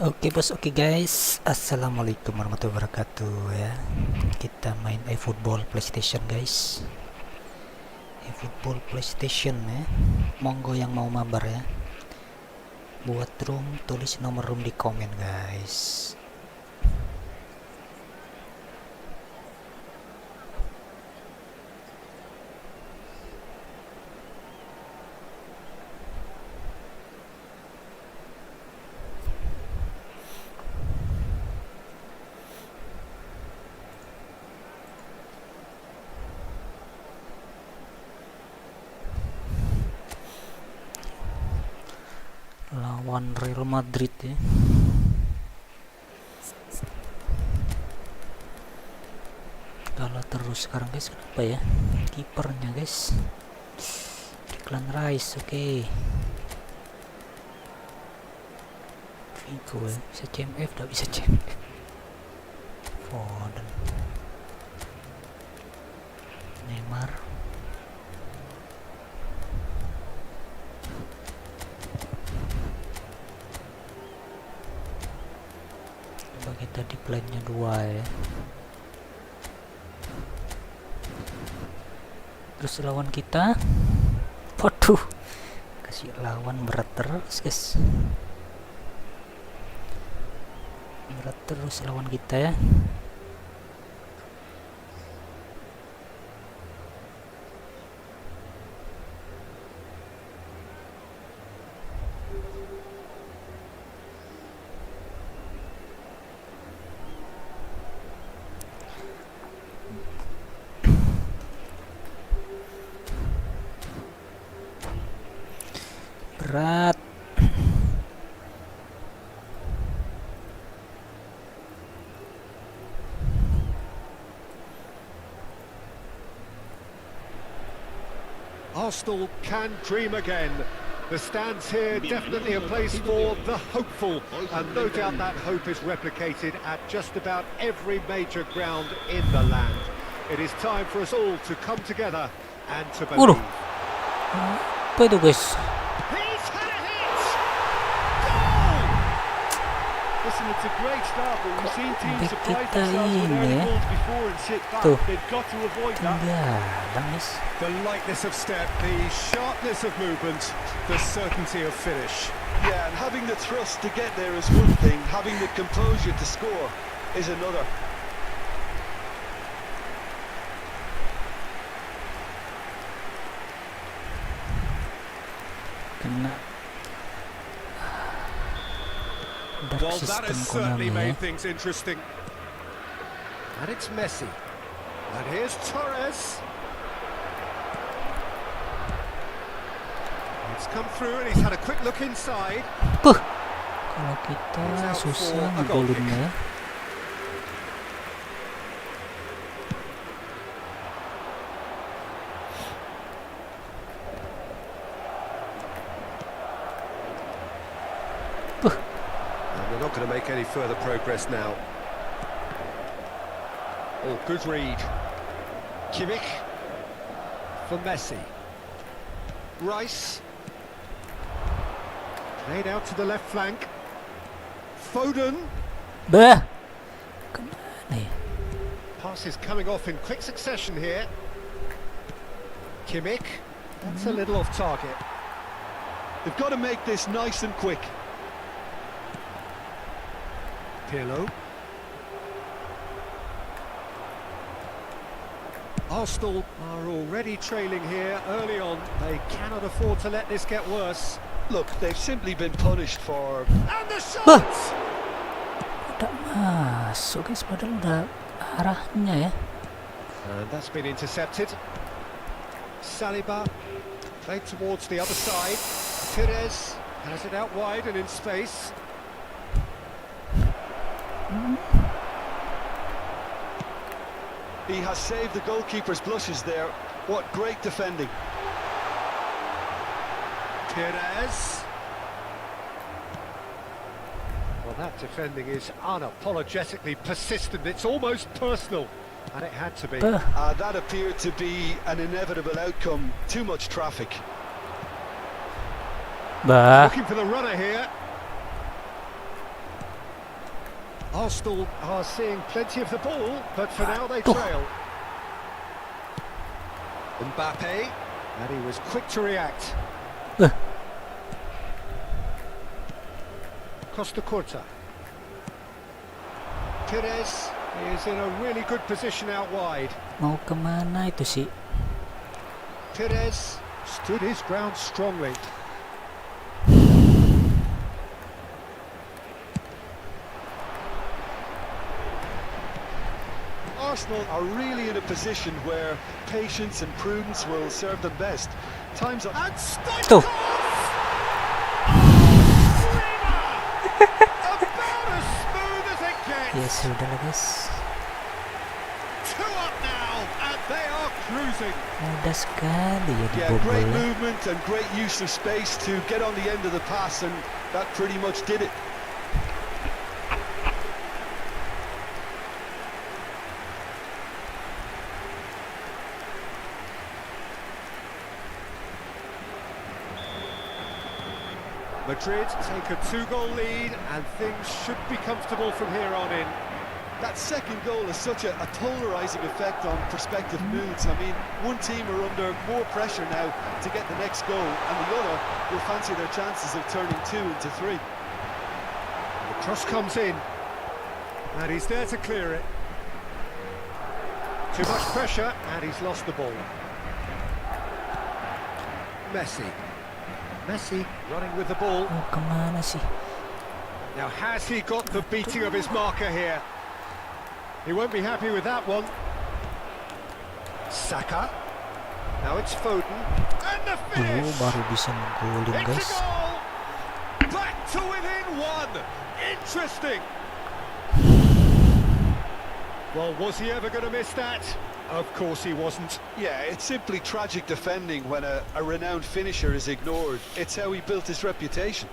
Oke bos, oke guys, assalamualaikum warahmatullahi wabarakatuh ya. Kita main eFootball PlayStation guys. eFootball PlayStation ya. Monggo yang mau mabar ya. Buat room, tulis nomor room di komen guys. Lawan Real Madrid ya. Kalah terus sekarang guys, kenapa ya? Kipernya guys, Declan Rice, oke. Vigo ya, bisa CMF, tidak bisa CMF. Foden, Neymar, coba kita di plannya 2 ya. Terus lawan kita, waduh, kasih lawan berat terus guys, berat terus lawan kita ya. Berat. Arsenal can dream again. The stands here definitely a place for the hopeful, and no doubt that hope is replicated at just about every major ground in the land. It is time for us all to come together and to believe. Apa itu guys? He's had a hit! Goal! Listen, it's a great start, but we've seen teams surprise kita themselves with ini early ya. goals before and sit back. Tuh. They've got to avoid that. Tinggalan guys. The lightness of step, the sharpness of movement, the certainty of finish. Yeah, and having the thrust to get there is one thing, having the composure to score is another. Kena dark Well, that has system certainly Konami ya. made things interesting. And it's Messi. And here's Torres. It's come through and he's had a quick look inside. Puh, kalau kita susah ngegolinnya ya. And we're not going to make any further progress now. Oh, good read. Kimmich for Messi. Rice. Played out to the left flank. Foden. Bah, kemana ya? Passes coming off in quick succession here. Kimmich. That's a little off target. They've got to make this nice and quick. Pirlo. Arsenal are already trailing here early on. They cannot afford to let this get worse. Look, they've simply been punished for... And the shot! Udah masuk guys, padahal udah arahnya ya. And that's been intercepted. Saliba played towards the other side. Pires has it out wide and in space. He has saved the goalkeeper's blushes there. What great defending. Pires. Well, that defending is unapologetically persistent. It's almost personal. And it had to be. That appeared to be an inevitable outcome. Too much traffic. Bah. Looking for the runner here. Arsenal are seeing plenty of the ball, but for now they trail. Mbappe, and he was quick to react. Costa Curta. Pires is in a really good position out wide. Mau kemana itu sih? Pires stood his ground strongly. Arsenal are really in a position where patience and prudence will serve them best. Time's up. And Tuh. About as smooth as it gets. Ya sudah lah guys. 2 up now, and they are cruising. Mudah sekali ya Yeah, great dibobol. movement and great use of space to get on the end of the pass, and that pretty much did it. Madrid take a 2-goal lead, and things should be comfortable from here on in. That second goal has such a polarising effect on prospective moods. I mean, one team are under more pressure now to get the next goal, and the other will fancy their chances of turning 2 into 3. The cross comes in, and he's there to clear it. Too much pressure, and he's lost the ball. Messi. Messi running with the ball. Mau kemana sih? Now, has he got the beating of his marker here? He won't be happy with that one. Saka. Now it's Foden. And the finish! Baru bisa ngegolin It's guys. a goal! Back to within 1! Interesting! Well, was he ever going to miss that? Of course he wasn't. Yeah, it's simply tragic defending when a renowned finisher is ignored. It's how he built his reputation.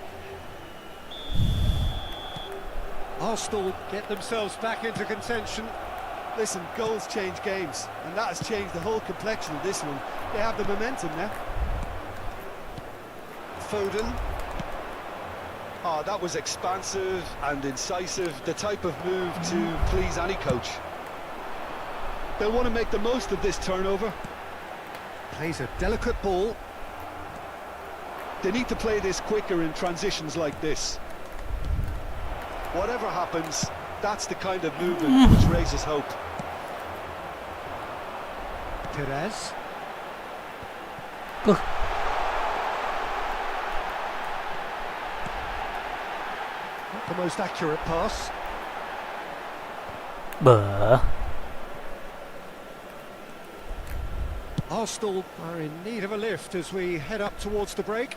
Arsenal get themselves back into contention. Listen, goals change games, and that has changed the whole complexion of this one. They have the momentum now. Foden. Oh, that was expansive and incisive, the type of move to please any coach. They'll want to make the most of this turnover. Plays a delicate ball. They need to play this quicker in transitions like this. Whatever happens, that's the kind of movement which raises hope. Pires. Uh. Not the most accurate pass. Bah. Arsenal are in need of a lift as we head up towards the break.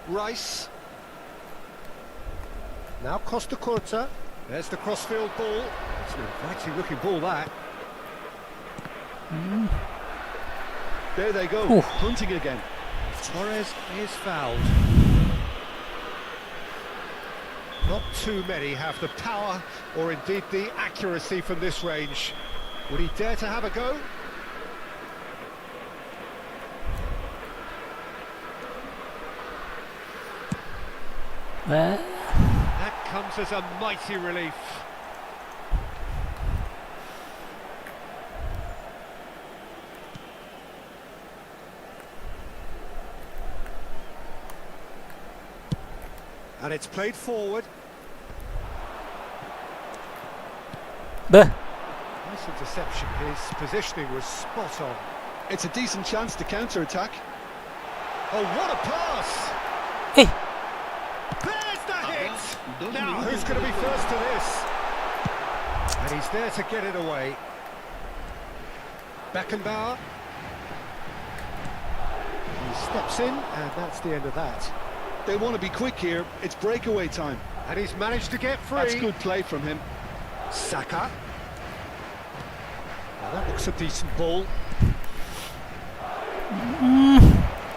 Rice. Now Costa Curta. There's the crossfield ball. It's an inviting looking ball, that. There they go, Oof. hunting again. Torres is fouled. Not too many have the power or indeed the accuracy from this range. Would he dare to have a go? That comes as a mighty relief. And it's played forward. Bah. Nice interception. His positioning was spot on. It's a decent chance to counter-attack. Oh, what a pass! Hey. There's the hit! Now, who's going to be first to this? And he's there to get it away. Beckenbauer. He steps in, and that's the end of that. They want to be quick here. It's breakaway time. And he's managed to get free. That's good play from him. Saka. Now that looks a decent ball.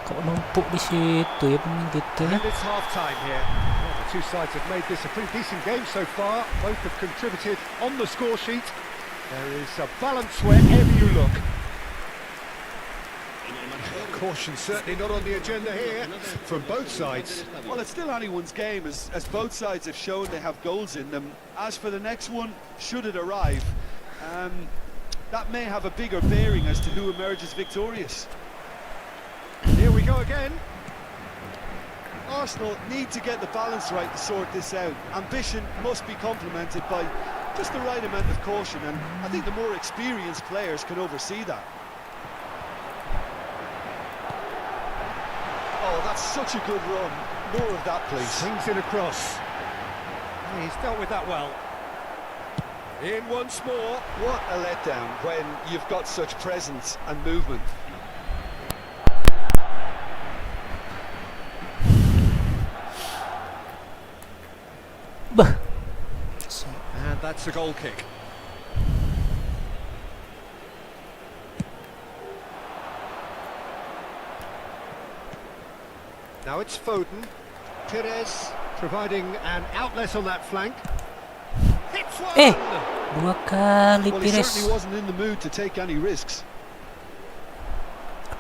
Kok numpuk di situ ya pemain kita. And it's half-time here. Well, the two sides have made this a pretty decent game so far. Both have contributed on the score sheet. There is a balance wherever you look. Of Caution certainly not on the agenda here from both sides. Well, it's still anyone's game, as both sides have shown they have goals in them. As for the next one, should it arrive, that may have a bigger bearing as to who emerges victorious. Here we go again. Arsenal need to get the balance right to sort this out. Ambition must be complemented by just the right amount of caution, and I think the more experienced players can oversee that. Oh, that's such a good run. More of that, please. Swings it across. He's dealt with that well. In once more. What a letdown when you've got such presence and movement. Bah. And that's a goal kick. Now it's Foden. Pires providing an outlet on that flank. Hits one! Dua kali Well, he Pires. certainly wasn't in the mood to take any risks.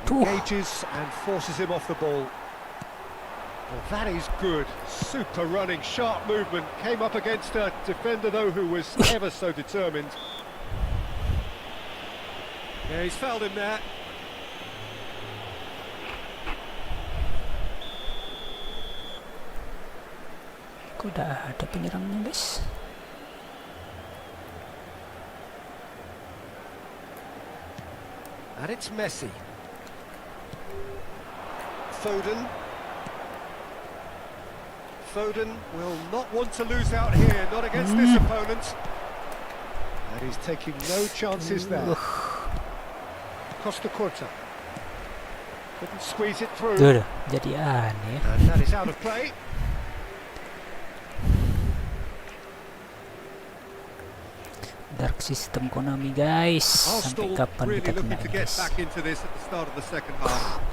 Engages and forces him off the ball. Well, that is good. Super running, sharp movement. Came up against a defender, though, who was ever so determined. Yeah, he's fouled him there. Kok udah ada penyerangnya, guys? And it's Messi. Foden. Foden will not want to lose out here, not against this opponent. And he's taking no chances there. Costa Corta. Couldn't squeeze it through. Tuh, jadi aneh. And that is out of play. Dark system Konami, guys. Sampai Arsenal kapan really kita kena looking to get guys? back into this at the start of the second half.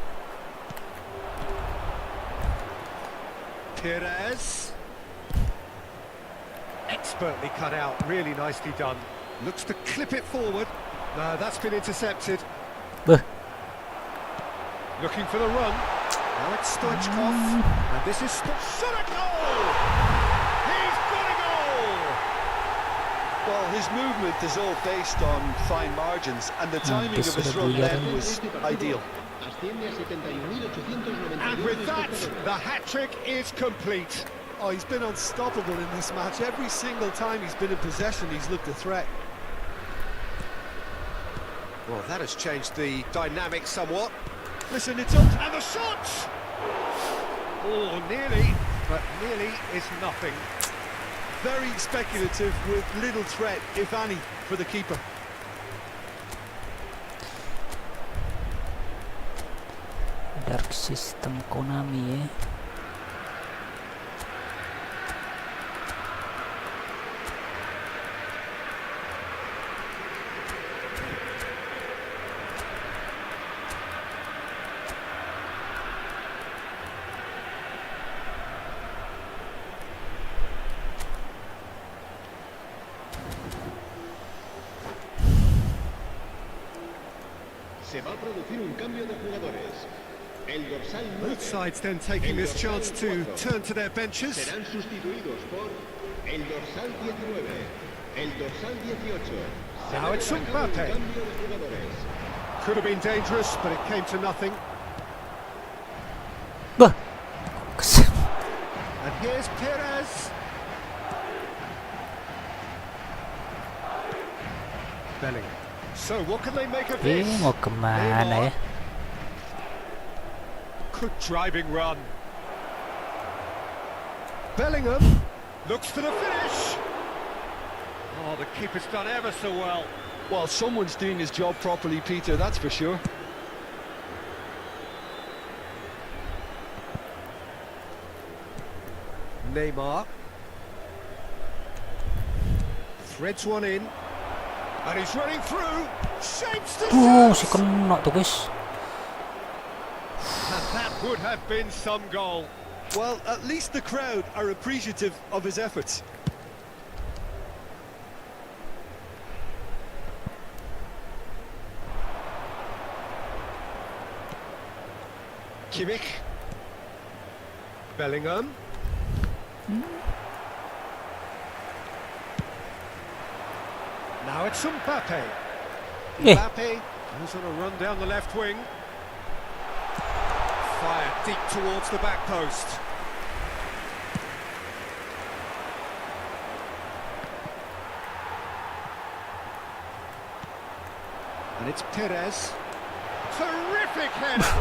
Pires. Expertly cut out, really nicely done. Looks to clip it forward. No, that's been intercepted. Beuh. Looking for the run. Now it's Stoichkov. And this is shot a goal! He's got a goal! Well, his movement is all based on fine margins, and the timing of his run then was ideal. And with that, the hat-trick is complete. Oh, he's been unstoppable in this match. Every single time he's been in possession, he's looked a threat. Well, that has changed the dynamic somewhat. Listen, it's up. And the shot! Oh, nearly, but nearly is nothing. Very speculative with little threat, if any, for the keeper. Dark system Konami ya. Se va a producir un cambio de jugadores. El dorsal 9 Both sides then taking this chance to turn to their benches. serán sustituidos por el dorsal 19, el dorsal 18. Se Now va it's a marcar un Mbappe. cambio de jugadores. Could have been dangerous, but it came to nothing. Bah. And here's Pires. Bellingham. So what can they make of this? Mau kemana ya? Good driving run. Bellingham looks for the finish. Oh, the keeper's done ever so well. Well, someone's doing his job properly, Peter, that's for sure. Neymar threads one in, and he's running through. Shapes the Si shot, kena tuh, guys. and that would have been some goal. Well, at least the crowd are appreciative of his efforts. Kimmich. Bellingham. Now it's Mbappe. Mbappe goes on a run down the left wing. Fire deep towards the back post. And it's Pires. Terrific header!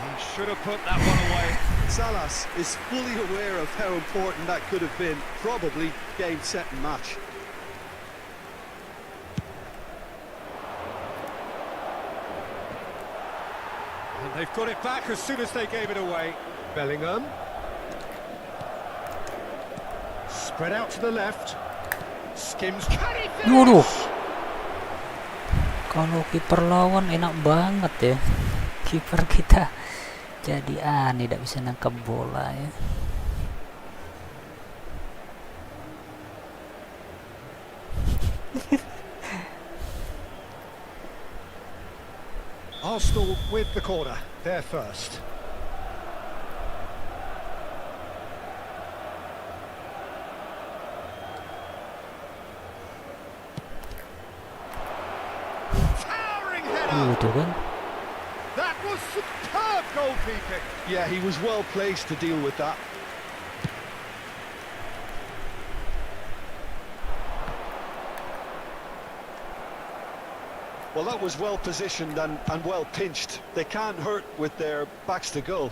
He should have put that one away. Salas is fully aware of how important that could have been. Probably game, set and match. And they've got it back as soon as they gave it away. Bellingham. Spread out to the left. Skims. Can he Waduh. finish? Kalau kiper lawan enak banget ya. Kiper kita jadi aneh, tidak bisa nangkap bola ya. Arsenal with the corner. They're first. Towering header. Itu kan. That was superb goalkeeping. Yeah, he was well placed to deal with that. Well, that was well positioned and well pinched. They can't hurt with their backs to goal.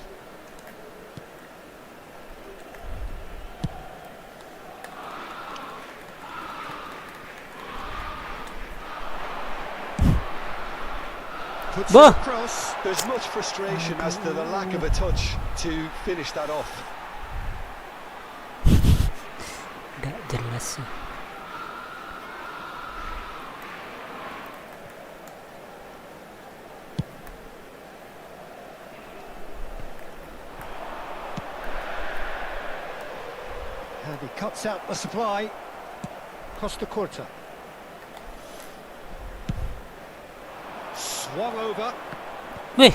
Puts Bah. it across. There's much frustration as to the lack of a touch to finish that off. Nggak jelas sih. And he cuts out the supply. Costa Curta. Swung over. Wih,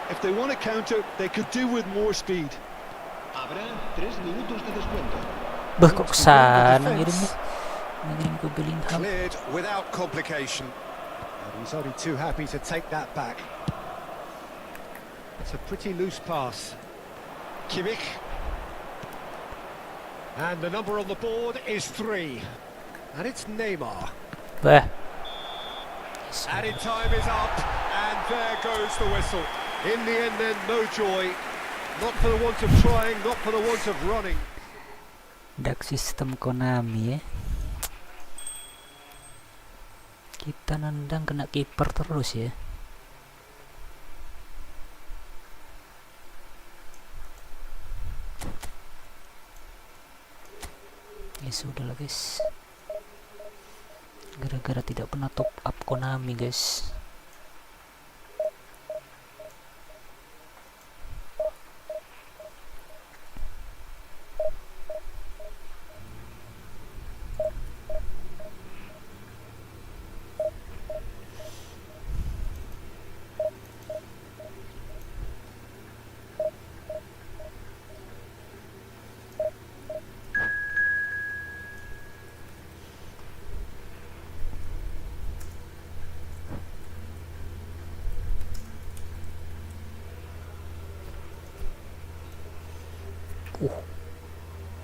If they want to counter, they could do with more speed. Habrá 3 minutos de descuento. bah kok kesana ngirimnya. Ngirim ke Bellingham. Cleared without complication. And he's only too happy to take that back. It's a pretty loose pass. Kimmich. And the number on the board is 3. And it's Neymar. Bah. Added time is up, and there goes the whistle. In the end then, no joy. Not for the want of trying, not for the want of running. Dak sistem Konami ya. Kita nendang kena kiper terus ya. Ya sudah lah guys. Gara-gara tidak pernah top up Konami guys.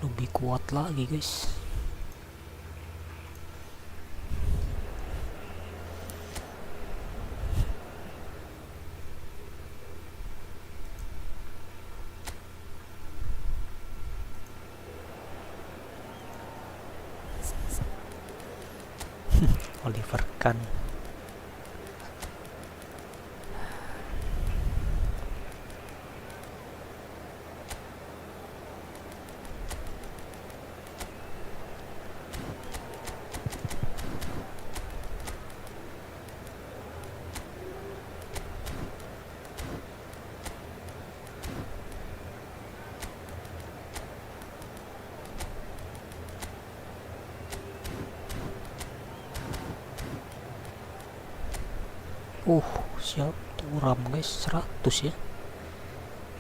Lebih kuat lagi guys. Oliver Kahn. Siap. Turam guys, 100 ya.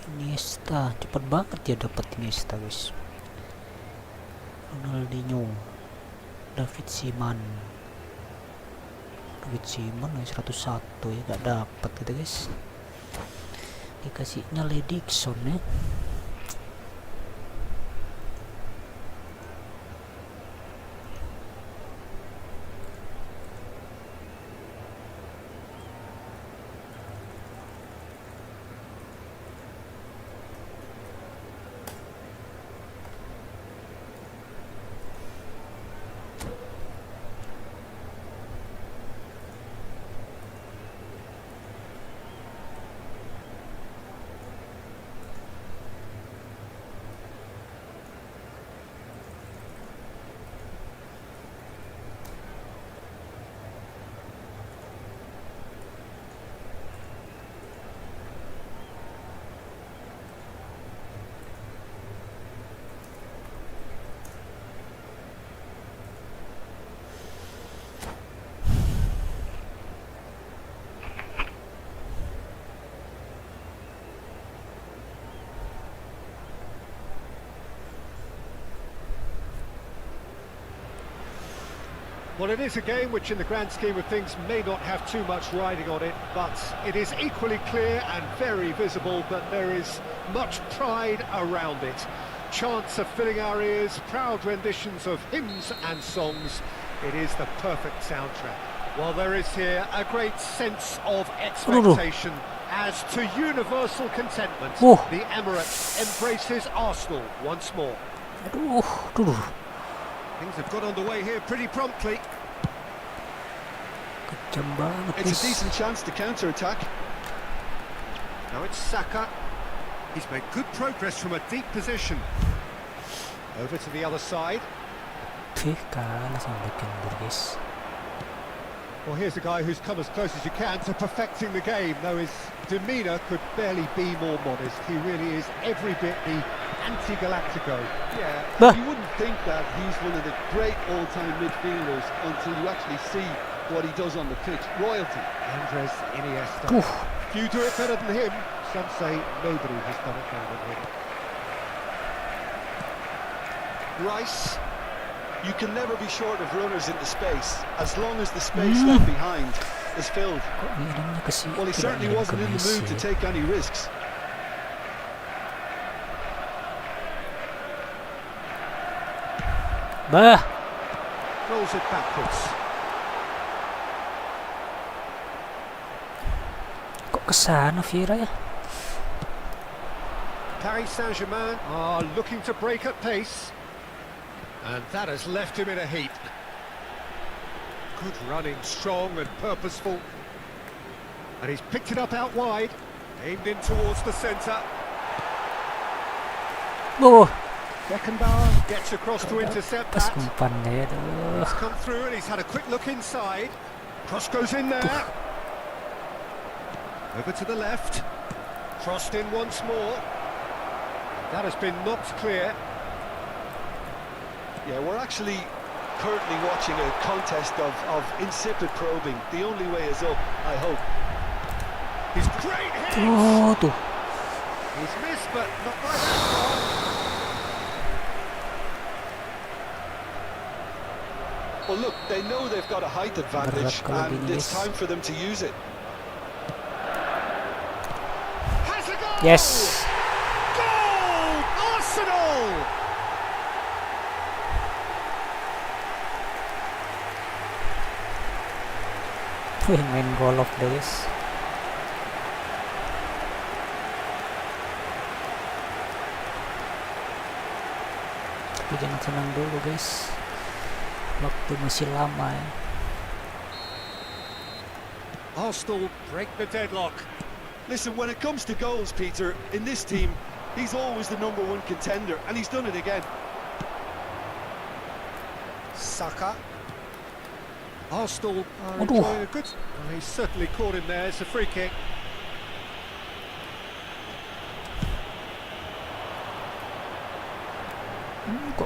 Iniesta, cepat banget dia dapat Iniesta guys. Ronaldinho, David Simon guys, 101 ya, gak dapat gitu guys. Dikasihnya Ledikson ya. Well, it is a game which in the grand scheme of things may not have too much riding on it, but it is equally clear and very visible that there is much pride around it. Chants are filling our ears, proud renditions of hymns and songs. It is the perfect soundtrack. Well, there is here a great sense of expectation as to universal contentment. The Emirates embraces Arsenal once more. Things have got underway here pretty promptly. It's a decent chance to counter-attack. Now it's Saka. He's made good progress from a deep position. Over to the other side. Well, here's a guy who's come as close as you can to perfecting the game, though his demeanour could barely be more modest. He really is every bit the anti-Galactico. Yeah, you wouldn't think that he's one of the great all-time midfielders until you actually see what he does on the pitch. Royalty. Andres Iniesta. Few do it better than him. Some say nobody has done it better than him. Rice. You can never be short of runners into space, as long as the space left behind is filled. Well, he certainly wasn't in the mood to take any risks. Rolls it backwards. Kok kesana Vieira ya? Paris Saint-Germain are looking to break at pace. And that has left him in a heap. Good running, strong and purposeful. And he's picked it up out wide. Aimed in towards the centre. Beckenbauer gets across to intercept that. He's come through and he's had a quick look inside. Cross goes in there. Over to the left. Crossed in once more. That has been knocked clear. Yeah, we're actually currently watching a contest of insipid probing. The only way is up, I hope. He's great hits! He's missed, but not by that far. Well, look, they know they've got a height advantage, and it's time for them to use it. Has a goal! Yes! Goal! Arsenal! Main goal of this. Tapi jangan senang dulu guys, waktu masih lama ya. Arsenal break the deadlock. Listen, when it comes to goals, Peter, in this team, he's always the #1 contender, and he's done it again. Saka. Arsenal are enjoying a good... Well, he's certainly caught him there. It's a free kick.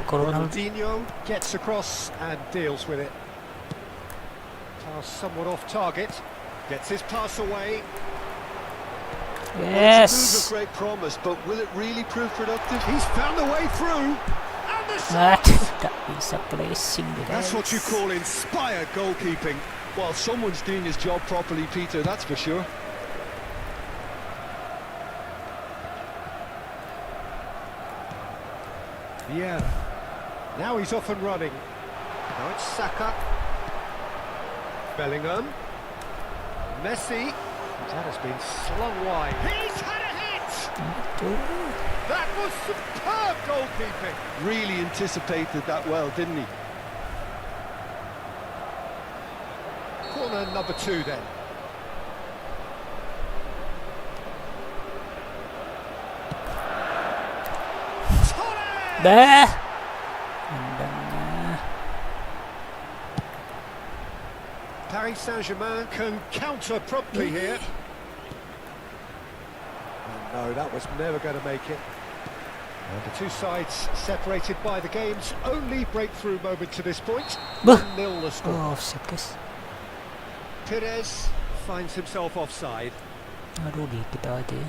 Ronaldinho gets across and deals with it. Pass somewhat off target. Gets his pass away. Well, it's a move of Yes. great promise, but will it really prove productive? He's found a way through. And the Ah, shot! tidak bisa placing guys. That's what you call inspired goalkeeping. Well, someone's doing his job properly, Peter, that's for sure. Yeah. Now he's off and running. Now it's Saka. Bellingham. Messi. That has been slung wide. He's had a hit! That was superb goalkeeping. Really anticipated that well, didn't he? Corner number 2 then. Torres! Dah. Tendangannya. Paris Saint-Germain can counter promptly here. Oh, no, that was never going to make it. And the two sides separated by the game's only breakthrough moment to this point. Buh. 1-0 the score. Oh, offset guys. Pires finds himself offside. Aduh, dikit aja ya.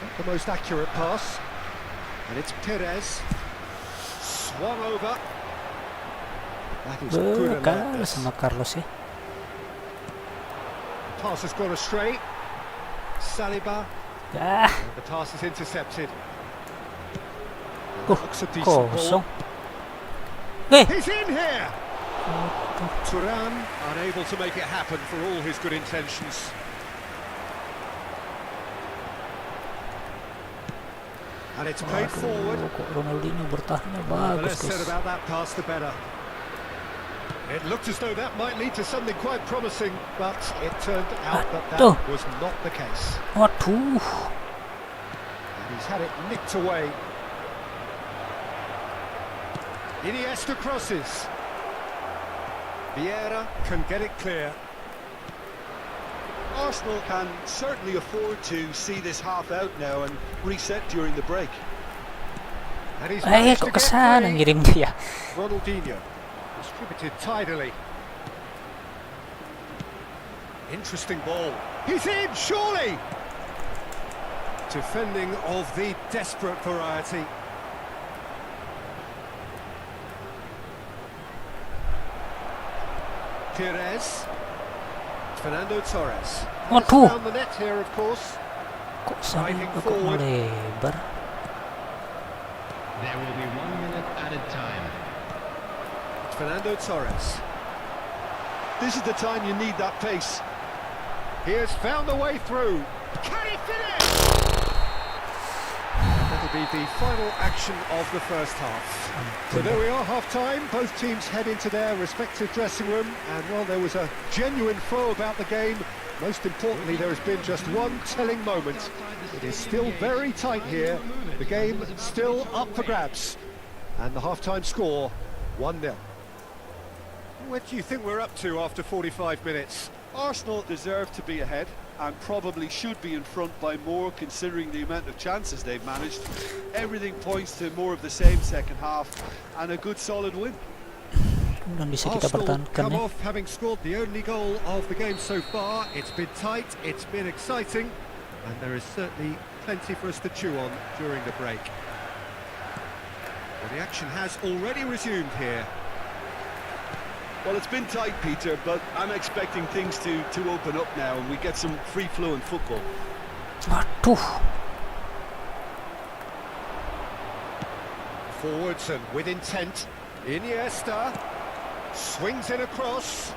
Not the most accurate pass. And it's Pires. Swung over. That is good Kalah alertness. sama Carlos ya. Pass has gone astray. Saliba. Ah, And the pass is intercepted. Looks a decent kosong. ball. Eh, He's in here! Turan unable to make it happen for all his good intentions. And it's played forward. aduh, kok Ronaldinho bertahannya The bagus less said guys. about that pass, the better. It looked as though that might lead to something quite promising, but it turned out that Aduh. that was not the case. Waduh. And he's had it nicked away. Iniesta crosses. Vieira can get it clear. Arsenal can certainly afford to see this half out now and reset during the break. And he's Eh, managed to kok get kesana free. ngirim dia. Ronaldinho distributed tidily. Interesting ball. He's in, surely! Defending of the desperate variety. Pires. Fernando Torres. Has Waduh. found the net here, of course. Kok sana Driving kok forward. melebar. There will be 1 minute added time. Fernando Torres. This is the time you need that pace. He has found a way through. Can he finish? That'll be the final action of the first half. So there we are, half-time. Both teams head into their respective dressing room. And, well, there was a genuine flow about the game. Most importantly, there has been just one telling moment. It is still very tight here. The game still up for grabs. And the half-time score, 1-0. What do you think we're up to after 45 minutes? Arsenal deserve to be ahead and probably should be in front by more considering the amount of chances they've managed. Everything points to more of the same second half and a good solid win. Dan bisa kita Arsenal pertahankan come ya. off having scored the only goal of the game so far. It's been tight, it's been exciting, and there is certainly plenty for us to chew on during the break. Well, the action has already resumed here. Well, it's been tight, Peter, but I'm expecting things to open up now and we get some free-flowing football. Waduh. Forwards and with intent. Iniesta swings it across.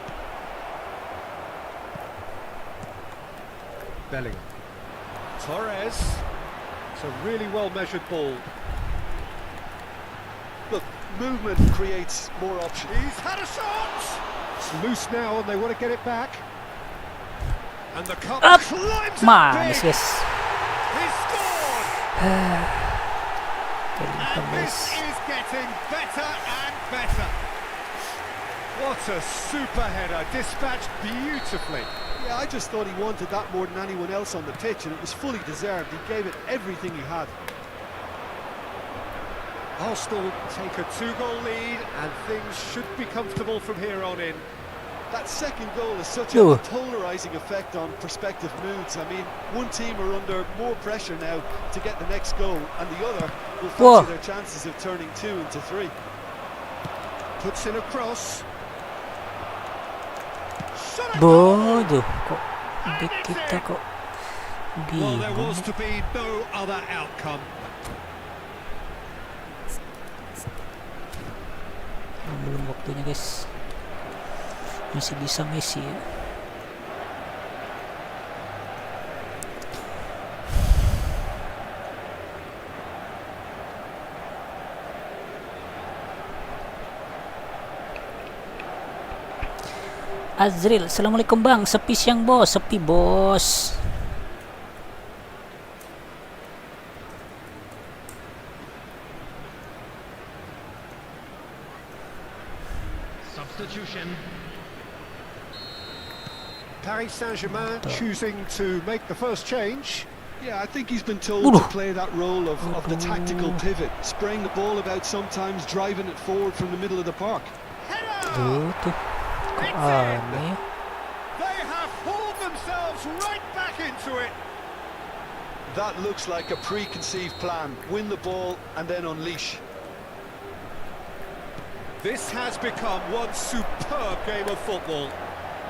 Bellingham. Torres. It's a really well-measured ball. Look, movement creates more options. He's had a shot! It's loose now and they want to get it back. And the cup Up! climbs up Manis big. guys. He scored! Bellingham, And this guys. is getting better and better. What a super header, dispatched beautifully. Yeah, I just thought he wanted that more than anyone else on the pitch, and it was fully deserved. He gave it everything he had. Arsenal take a 2-goal lead, and things should be comfortable from here on in. That second goal has such a polarising effect on prospective moods. I mean, one team are under more pressure now to get the next goal, and the other will fancy their chances of turning 2 into 3. Puts in a cross. Bodoh, kok back kita kok Well, there was bingung. to be no other outcome. Belum waktunya guys. Masih bisa Messi ya. Azril, assalamualaikum bang. Sepi siang bos, sepi bos. Substitution. Paris Saint-Germain choosing to make the first change. Yeah, I think he's been told to play that role of the tactical pivot, spraying the ball about sometimes, driving it forward from the middle of the park. Tuh, kok aneh. They have hauled themselves right back into it. That looks like a preconceived plan. Win the ball and then unleash. This has become one superb game of football.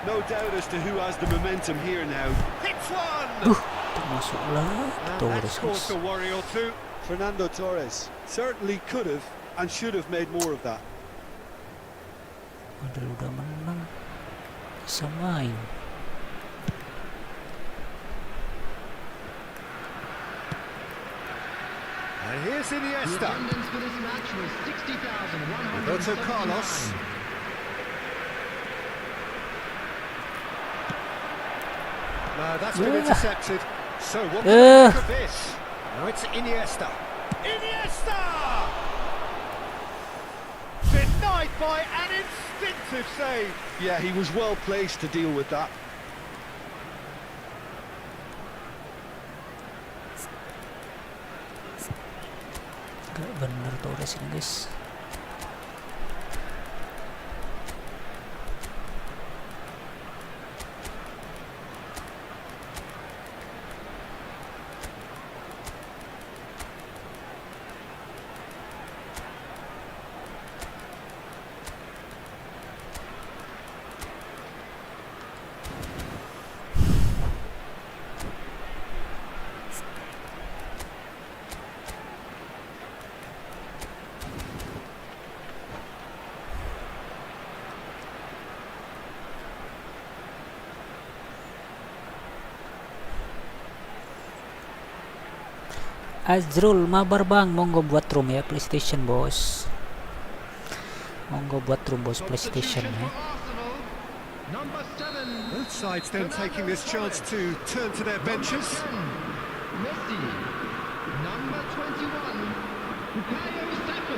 No doubt as to who has the momentum here now. Hits one! Masuk lah. And Tuh, that scores a worry or two. Fernando Torres certainly could have and should have made more of that. Padahal udah menang. Bisa main. And here's Iniesta. Attendance for this match was 60,100. Roberto Carlos. No, that's been intercepted. So what do you make of this? Now it's Iniesta. Iniesta! Denied by an instinctive save. Yeah, he was well placed to deal with that. Gak bener Torres ini guys. Azrul mabar bang, monggo buat room ya PlayStation bos. Monggo buat room bos PlayStation ya. Number 7. Both sides then taking this chance to turn to their benches. Messi. Number 21. Bukayo Saka.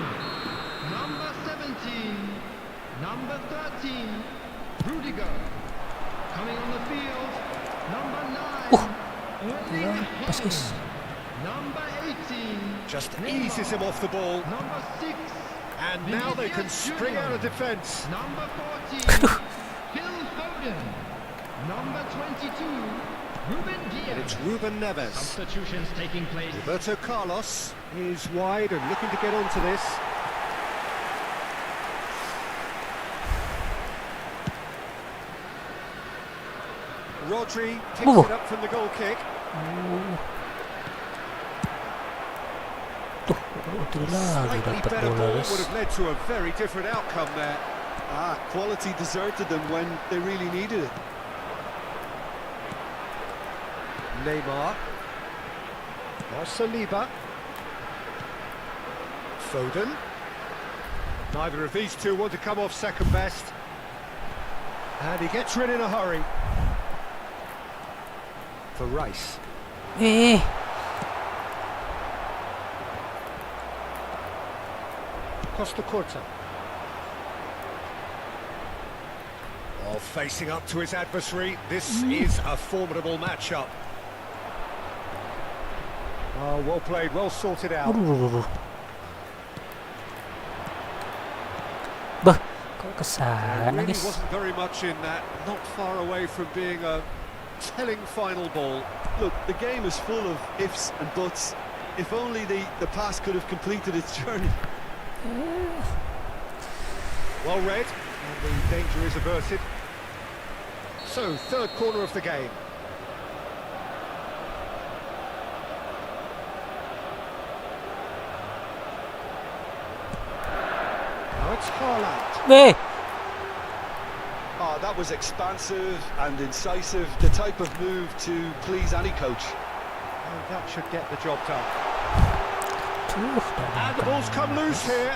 Number 17. Number 13. Rudiger. Coming on the field. Number 9. Pas guys. Number 18. Just eases him off the ball. Number 6. And now they can spring out of defence. Number 14. Phil Foden. Number 22. Ruben Diaz. And it's Ruben Neves. Substitutions taking place. Roberto Carlos is wide and looking to get onto this. Rodri picks it up from the goal kick. Slightly better ball would have led to a very different outcome there. Quality deserted them when they really needed it. Neymar. Saliba. Foden. Neither of these two want to come off second best. And he gets rid in a hurry. For Rice. Costa Corta. Oh, facing up to his adversary, this is a formidable matchup. Oh, well played, well sorted out. Bah, kok kesana Really guys? wasn't very much in that, not far away from being a telling final ball. Look, the game is full of ifs and buts. If only the pass could have completed its journey. Well read, and the danger is averted. So, third corner of the game. Now it's Haaland. Weh, Oh, that was expansive and incisive, the type of move to please any coach. Oh, that should get the job done. tuh, And the ball's come loose here.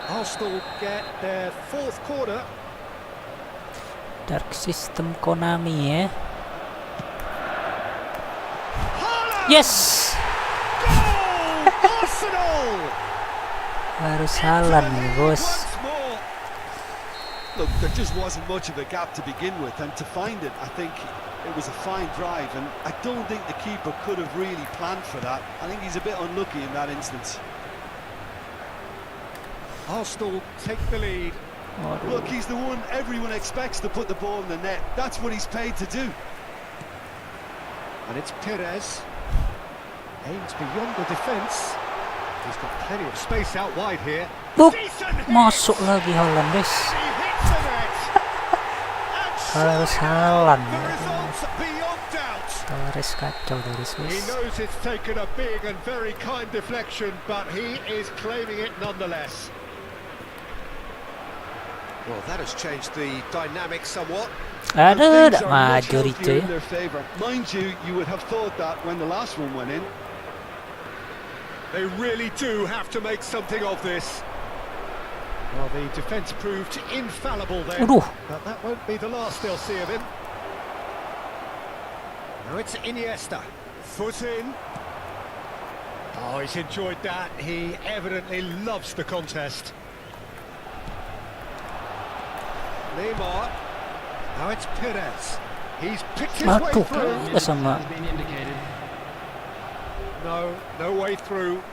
Arsenal get their fourth corner. Dark System Konami ya. Haaland! Yes, Goal! Arsenal! harus Haaland nih bos. Once more. Look, there just wasn't much of a gap to begin with, and to find it, I think it was a fine drive, and I don't think the keeper could have really planned for that. I think he's a bit unlucky in that instance. Arsenal take the lead. Look, he's the one everyone expects to put the ball in the net. That's what he's paid to do. And it's Pires. Aims beyond the defence. He's got plenty of space out wide here. Boop, Decent hit! masuk lagi Haaland guys. He hits the net. And Harus surely Haaland the ya. results beyond doubt. Torres kacau Torres He guys. knows it's taken a big and very kind deflection, but he is claiming it nonetheless. Well, that has changed the dynamic somewhat. Aduh, Things tak are much maju healthier itu ya. in their favour. Mind you, you would have thought that when the last one went in. They really do have to make something of this. Well, the defence proved infallible then, Aduh. but that won't be the last they'll see of him. Now it's Iniesta. Foot in. Oh, he's enjoyed that. He evidently loves the contest. Neymar. Now it's Pires. He's picked his way Aduh, through. kalah sama. No way through.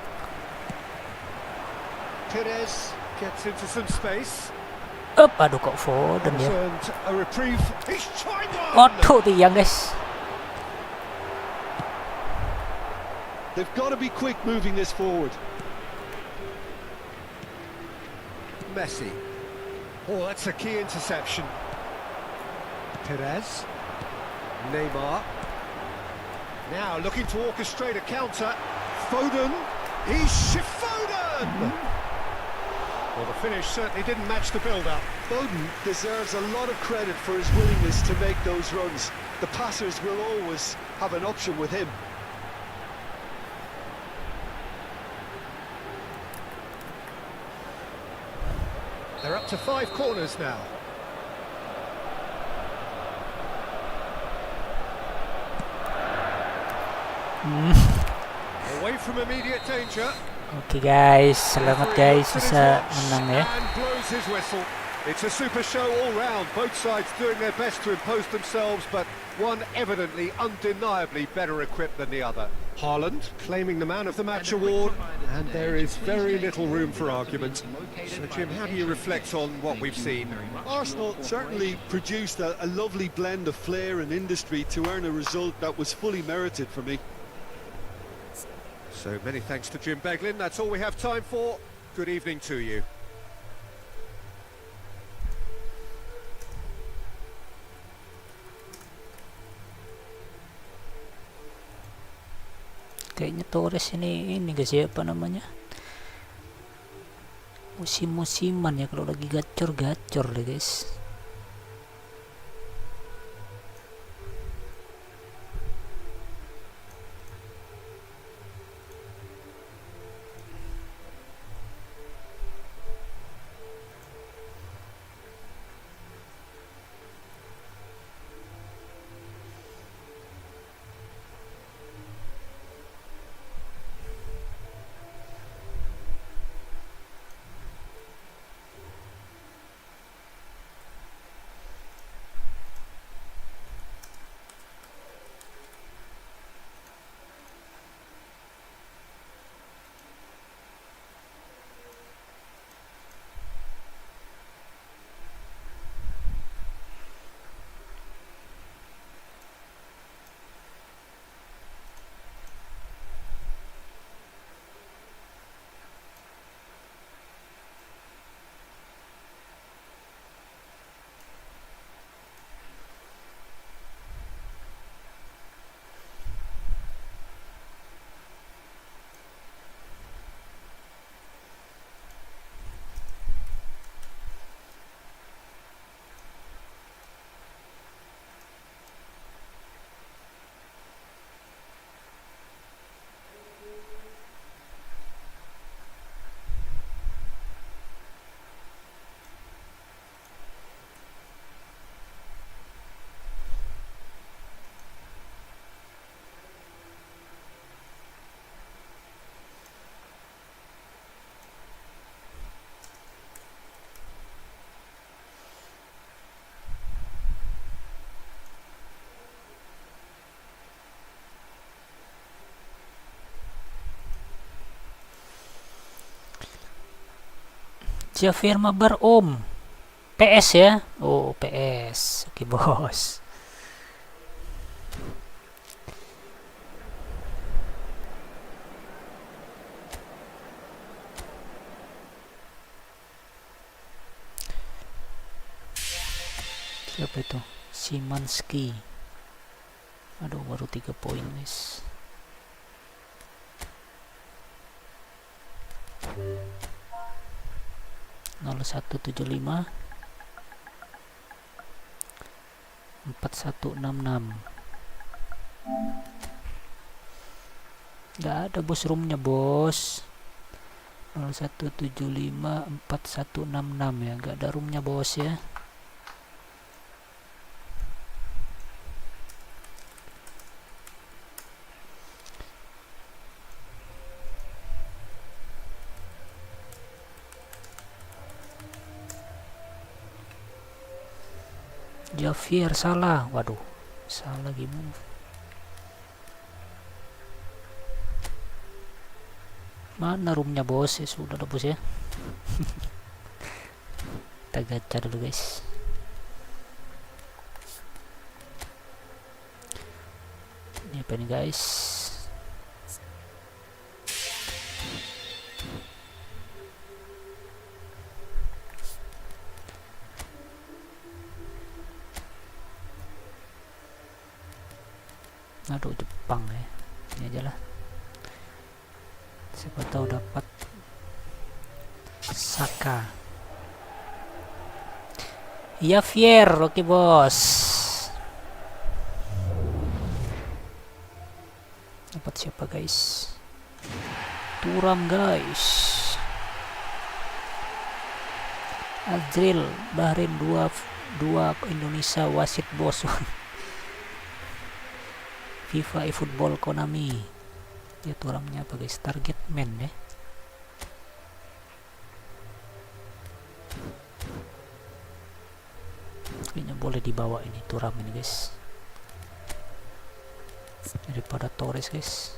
Pires gets into some space. Up, aduh kok Foden ya. And a reprieve. He's tried one. Aduh, tiang guys. They've got to be quick moving this forward. Messi. Oh, that's a key interception. Pires. Neymar. Now looking to orchestrate a counter. Foden. He's Foden! Well, the finish certainly didn't match the build-up. Foden deserves a lot of credit for his willingness to make those runs. The passers will always have an option with him. They're up to 5 corners now. Away from immediate danger. Oke guys, selamat guys bisa menang ya. And blows his whistle. It's a super show all round. Both sides doing their best to impose themselves, but one evidently, undeniably better equipped than the other. Haaland claiming the Man of the Match award, and there is very little room for argument. So, Jim, how do you reflect on what we've seen? Arsenal certainly produced a lovely blend of flair and industry to earn a result that was fully merited for me. So many thanks to Jim Beglin. That's all we have time for. Good evening to you. Kayaknya Torres ini guys ya, apa namanya, musim-musiman ya, kalau lagi gacor-gacor deh guys. Javier mabar om. PS ya. Oh PS. Oke bos. Siapa itu? Simanski. Aduh baru 3 poin guys. Nol 175 4166. Nggak ada bos roomnya bos. 0175 4166 ya, nggak ada roomnya bos ya. Javier salah, waduh salah gimana. Mana roomnya bos ya, sudah ada bos ya. Kita gacha dulu guys. Ini apa nih guys? Aduh Jepang ya, ini aja lah. Siapa tahu dapat Saka. Javier, oke bos. Dapat siapa guys? Turam guys. Azril, Bahrain 2 Indonesia wasit bos. FIFA eFOOTBALL Konami. Dia turamnya apa guys? Target man ya. Kayaknya boleh dibawa ini turam ini guys, daripada Torres guys.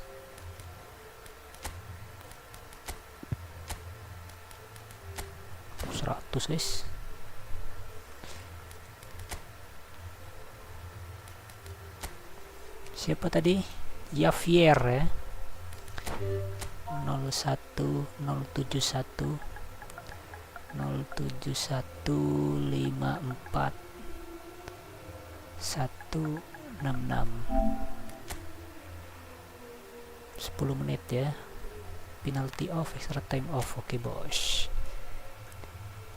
$100 guys. Siapa tadi? Javier ya. 01071 07154 166. 10 menit ya. Penalty off, extra time off. Oke bos.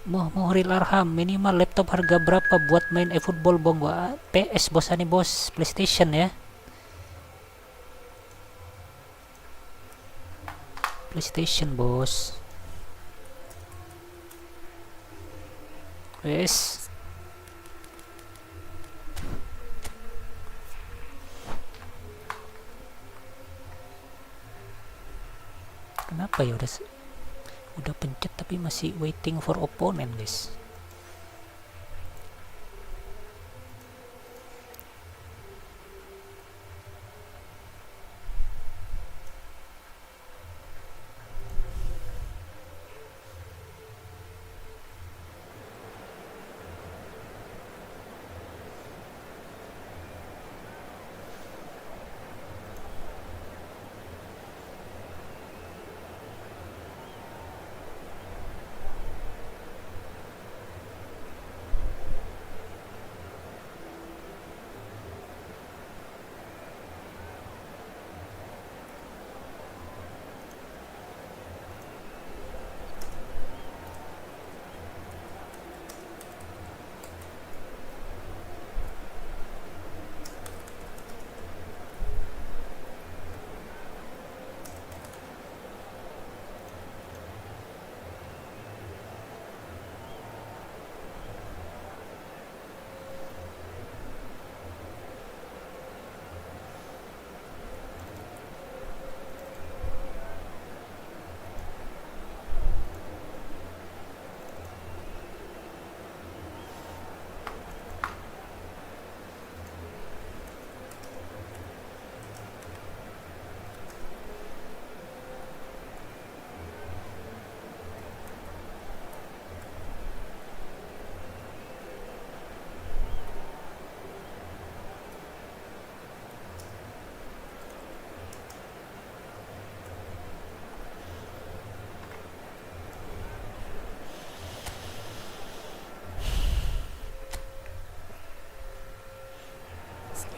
Muhril Arham, minimal laptop harga berapa buat main eFOOTBALL bong? Wah, PS bos ani bos, PlayStation ya. PlayStation bos. Wes. Kenapa ya udah pencet tapi masih waiting for opponent guys.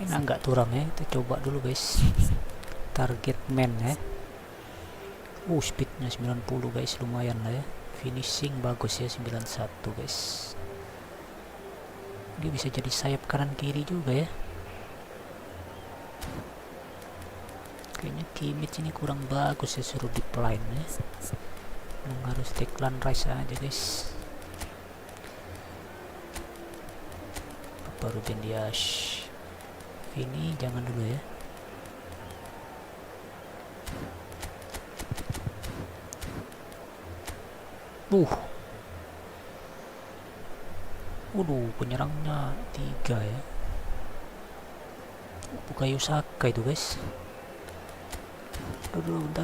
Enak nggak turam ya? Kita coba dulu guys. Target man ya. Speednya 90 guys, lumayan lah ya. Finishing bagus ya, 91 guys. Dia bisa jadi sayap kanan kiri juga ya. Kayaknya Kimmich ini kurang bagus ya, suruh di line ya. Harus Declan Rice aja guys. Baru Ben Dias. Ini jangan dulu ya. Penyerangnya 3 ya. Bukayo Saka itu guys. Bentar.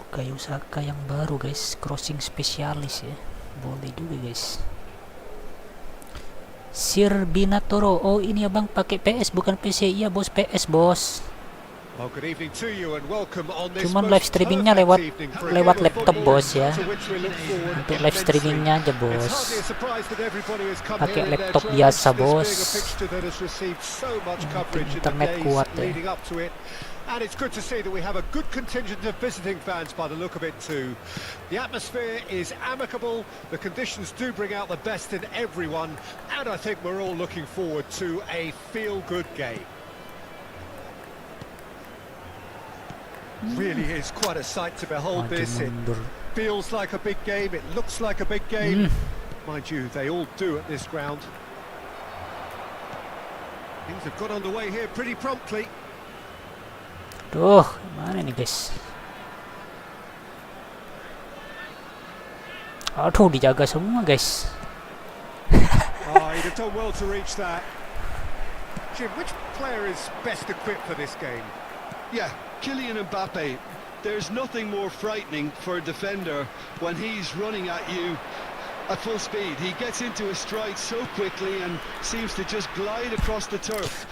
Bukayo Saka yang baru guys, crossing spesialis ya. Boleh juga guys. Sir Binatoro, oh ini abang pakai PS bukan PC. Iya bos, PS bos. Well, good evening to you and welcome on this Cuman live streamingnya lewat laptop bos ya. Untuk live streamingnya aja bos. Pakai laptop biasa bos. Internet kuat ya. And it's good to see that we have a good contingent of visiting fans by the look of it too. The atmosphere is amicable, the conditions do bring out the best in everyone, and I think we're all looking forward to a feel-good game. Really is quite a sight to behold this. It feels like a big game, it looks like a big game. Mind you, they all do at this ground. Things have got underway here pretty promptly. Duh, mana nih guys? Aduh, dijaga semua guys. He'd have done well to reach that. Jim, which player is best equipped for this game? Yeah, Kylian Mbappe. There's nothing more frightening for a defender when he's running at you at full speed. He gets into a stride so quickly and seems to just glide across the turf.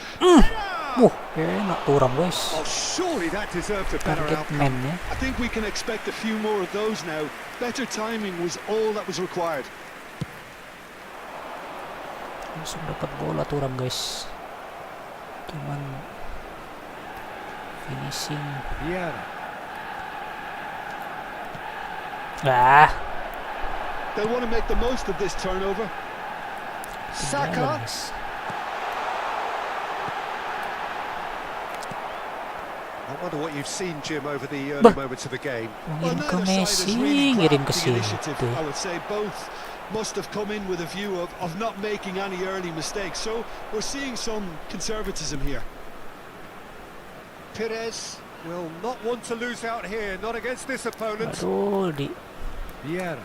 Enak turam guys. Oh, surely that deserved a better outcome. Ya. I think we can expect a few more of those now. Better timing was all that was required. Langsung dapat bola turam guys. Cuman finishing. Yeah. They want to make the most of this turnover. Saka. I wonder what you've seen, Jim, over the early moments of the game. Ngirim ke Messi, ngirim ke situ. I would say both must have come in with a view of not making any early mistakes. So we're seeing some conservatism here. Pires will not want to lose out here, not against this opponent. Vieira.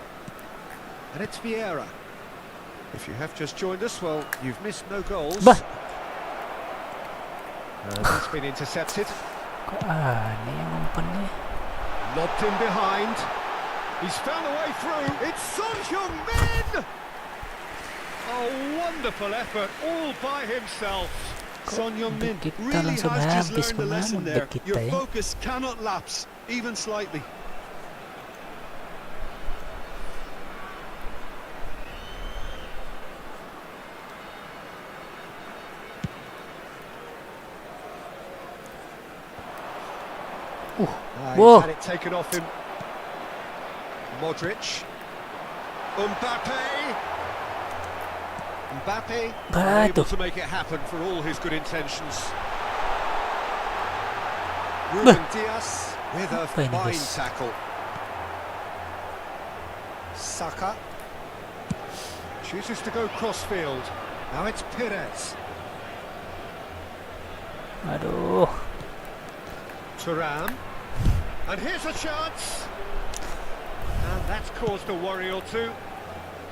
And it's Vieira. If you have just joined us, well, you've missed no goals. It's been intercepted. Aneh yang umpannya. Lobbed in behind. He's found a way through. It's Son Heung-min! A wonderful effort all by himself. Son Heung-min really has just learned a lesson there. Your focus cannot lapse, even slightly. He's had it taken off him. Modric. Mbappe able to make it happen for all his good intentions. Ruben Dias with a fine tackle. Saka chooses to go crossfield. Now it's Pires. Aduh. Thuram. And here's a chance. And that's caused a worry or two.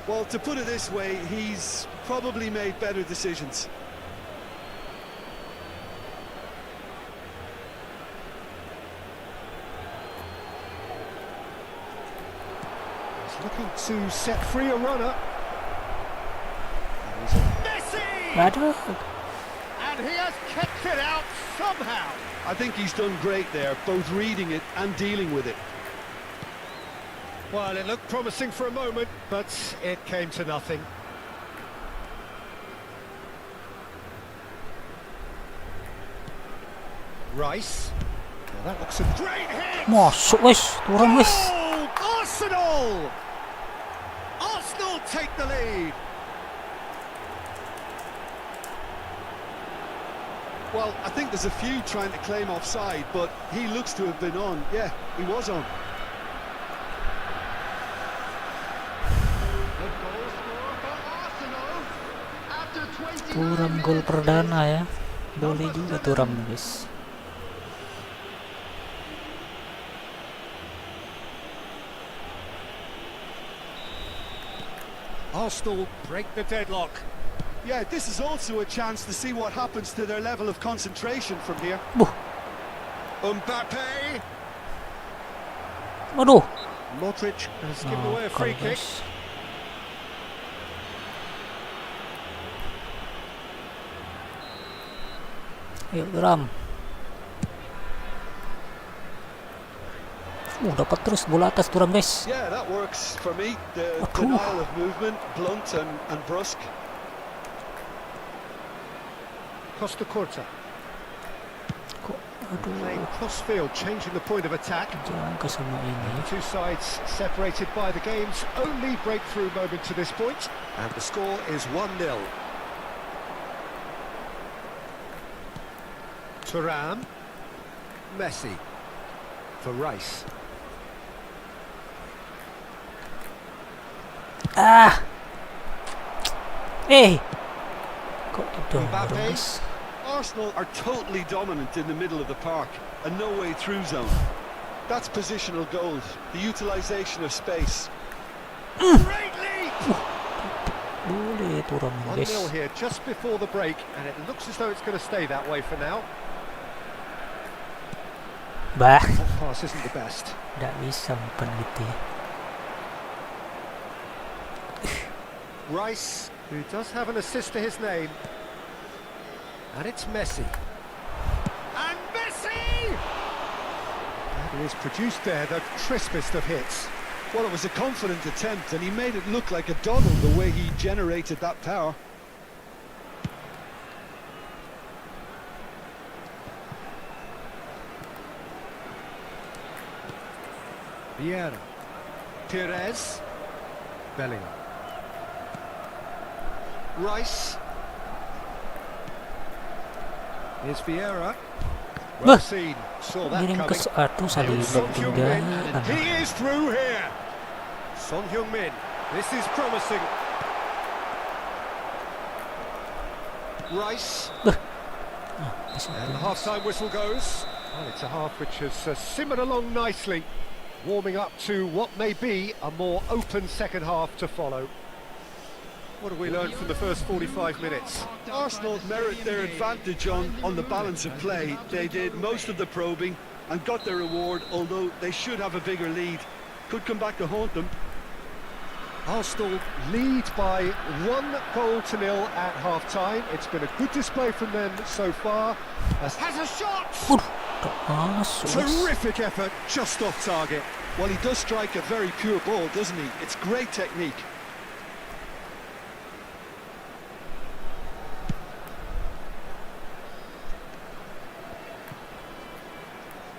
Well, to put it this way, he's probably made better decisions. He's looking to set free a runner. Messi! And he has kept it out somehow. I think he's done great there, both reading it and dealing with it. Well, it looked promising for a moment, but it came to nothing. Rice. Well, that looks a great hit! Masuk wis, turun wis. Goal! Arsenal! Arsenal take the lead. Well, I think there's a few trying to claim offside, but he looks to have been on. Yeah, he was on. The goal scorer for Arsenal after 29 Turam gol minutes. perdana ya. Boleh juga turam guys. Arsenal break the deadlock. Yeah, this is also a chance to see what happens to their level of concentration from here. Mbappe. Waduh. Modric has given away a free kick. Guys. Ayo geram. Dapat terus bola atas turam guys. Yeah, that works for me. The Waduh. denial of movement, blunt and brusque. Costa Corta. Kok Playing aduh. cross field, changing the point of attack. Jangan ke sama ini. The two sides separated by the game's only breakthrough moment to this point, and the score is 1-0. Thuram, Messi for Rice. Ah. Kok gitu Mbappe. guys. Arsenal are totally dominant in the middle of the park, a no-way through zone. That's positional goals, the utilisation of space. Great lead! Boleh turam 1-0 guys. here just before the break, and it looks as though it's going to stay that way for now. Bah, That pass isn't the best. nggak bisa umpan gitu ya. Rice, who does have an assist to his name. And it's Messi. And Messi! That is produced there, the crispest of hits. Well, it was a confident attempt, and he made it look like a doddle the way he generated that power. Vieira. Pires. Bellingham. Rice. Here's Vieira. Well seen. Saw that Miring ke coming. satu saling Son tinggal. Heung-min, and he is through here. Son Heung-min. This is promising. Rice. And the half-time whistle goes. Well, it's a half which has simmered along nicely, warming up to what may be a more open second half to follow. What have we learned from the first 45 minutes? Arsenal merit their advantage on the balance of play. They did most of the probing and got their reward, although they should have a bigger lead. Could come back to haunt them. Arsenal lead by 1-0 at half-time. It's been a good display from them so far. Has a shot! Tak masuk guys. Terrific effort, just off target. Well, he does strike a very pure ball, doesn't he? It's great technique.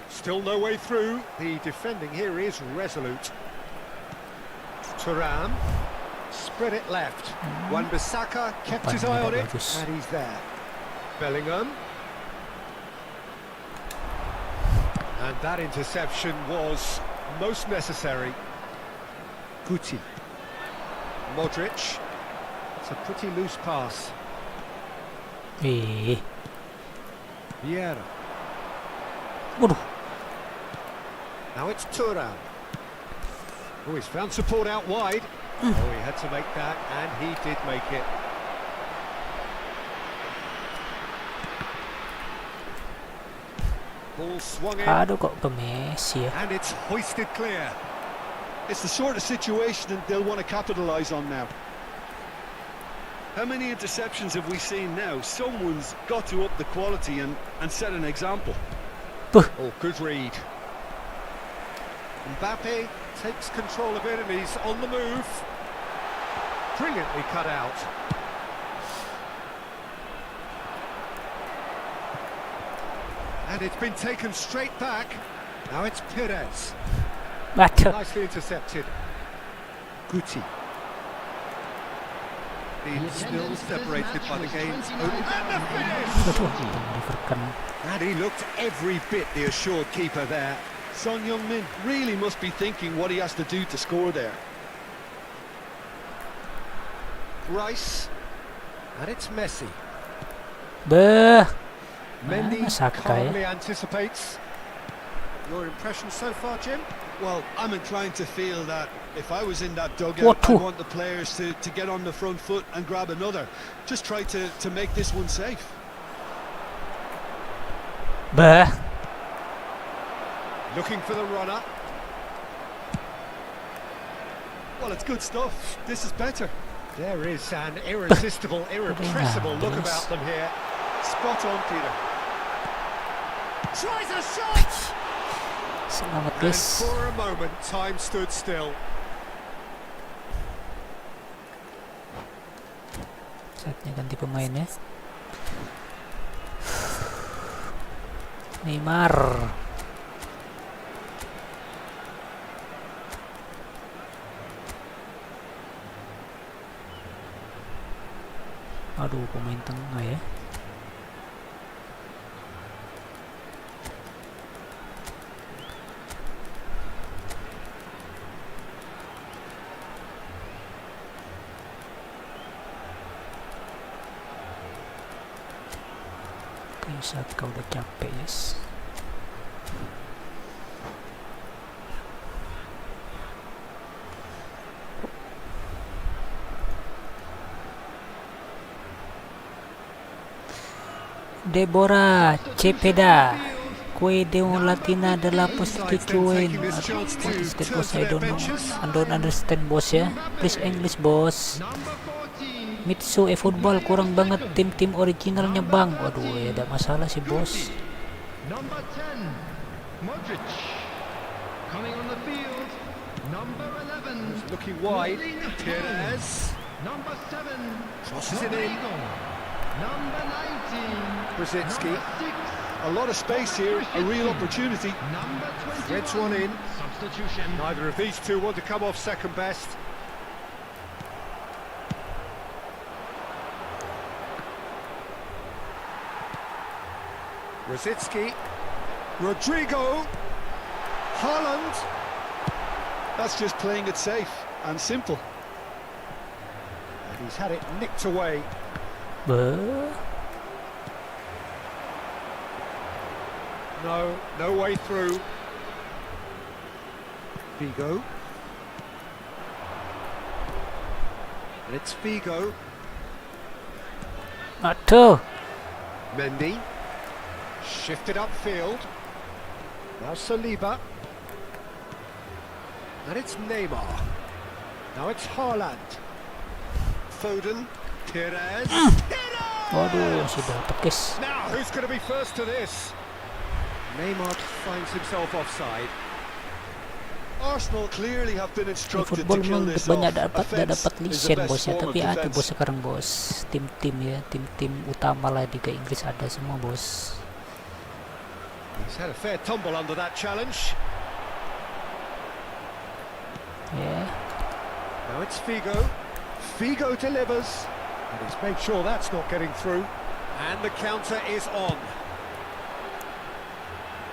Still no way through. The defending here is resolute. Thuram spread it left. Wan-Bissaka kept his eye on it, and he's there. Bellingham. And that interception was most necessary. Guti. Modric. It's a pretty loose pass. Vieira. Waduh. Now it's Thuram. Oh, he's found support out wide. Oh, he had to make that, and he did make it. Ball swung in, Aduh kok ke Messi ya. and it's hoisted clear. It's the sort of situation that they'll want to capitalise on now. How many interceptions have we seen now? Someone's got to up the quality and set an example. Oh, good read. Mbappe Takes control of it and he's on the move. Brilliantly cut out. And it's been taken straight back. Now it's Pires. Bantu. Nicely intercepted. Guti. He's still separated by the game's own. And the finish! And he looked every bit the assured keeper there. Son Heung-min really must be thinking what he has to do to score there. Rice. And it's Messi. Beuh. Mendy Saka calmly ya. anticipates. Your impression so far, Jim? Well, I'm inclined to feel that if I was in that dugout, What? I want the players to get on the front foot and grab another. Just try to make this one safe. Beuh. Looking for the runner. Well, it's good stuff. This is better. There is an irresistible, irrepressible look about them here. Spot on, Peter. Tries a shot! Selamat And guys. for a moment, time stood still. Saatnya ganti pemain ya. Neymar. Aduh, pemain tengah ya. Kayak saat kau udah capek, yes. Deborah Cepeda Quedeo Latina della Prostituen. What is that, boss? I don't know. I don't understand, boss ya. Please English, boss. Mitsu eFOOTBALL kurang banget tim-tim originalnya, bang. Waduh, ya ada masalah sih, bos. Number 10, Modric. Coming on the field, number 11. Looking wide. Pires. Number 7, Crosses it in. number 19. Brzezinski. A lot of space here, a real opportunity. Number 20. Threads one in. Substitution. Neither of these two want to come off second best. Brzezinski. Rodrigo. Haaland. That's just playing it safe and simple. And he's had it nicked away. Beuh. No way through. Figo. And it's Figo. Aduh. Mendy. Shifted upfield. Now Saliba. And it's Neymar. Now it's Haaland. Foden. Pires. Waduh, sudah tekis. Now who's going to be first to this? Neymar finds himself offside. Arsenal clearly have been instructed to Football kill memang this banyak off. dapat Offense is lisen, the bos best ya, form of tapi ada defense. bos sekarang, bos. Tim-tim ya, tim-tim utama lah Liga Inggris ada semua, bos. He's had a fair tumble under that challenge. Ya. Now it's Figo. Figo delivers. And he's made sure that's not getting through. And the counter is on.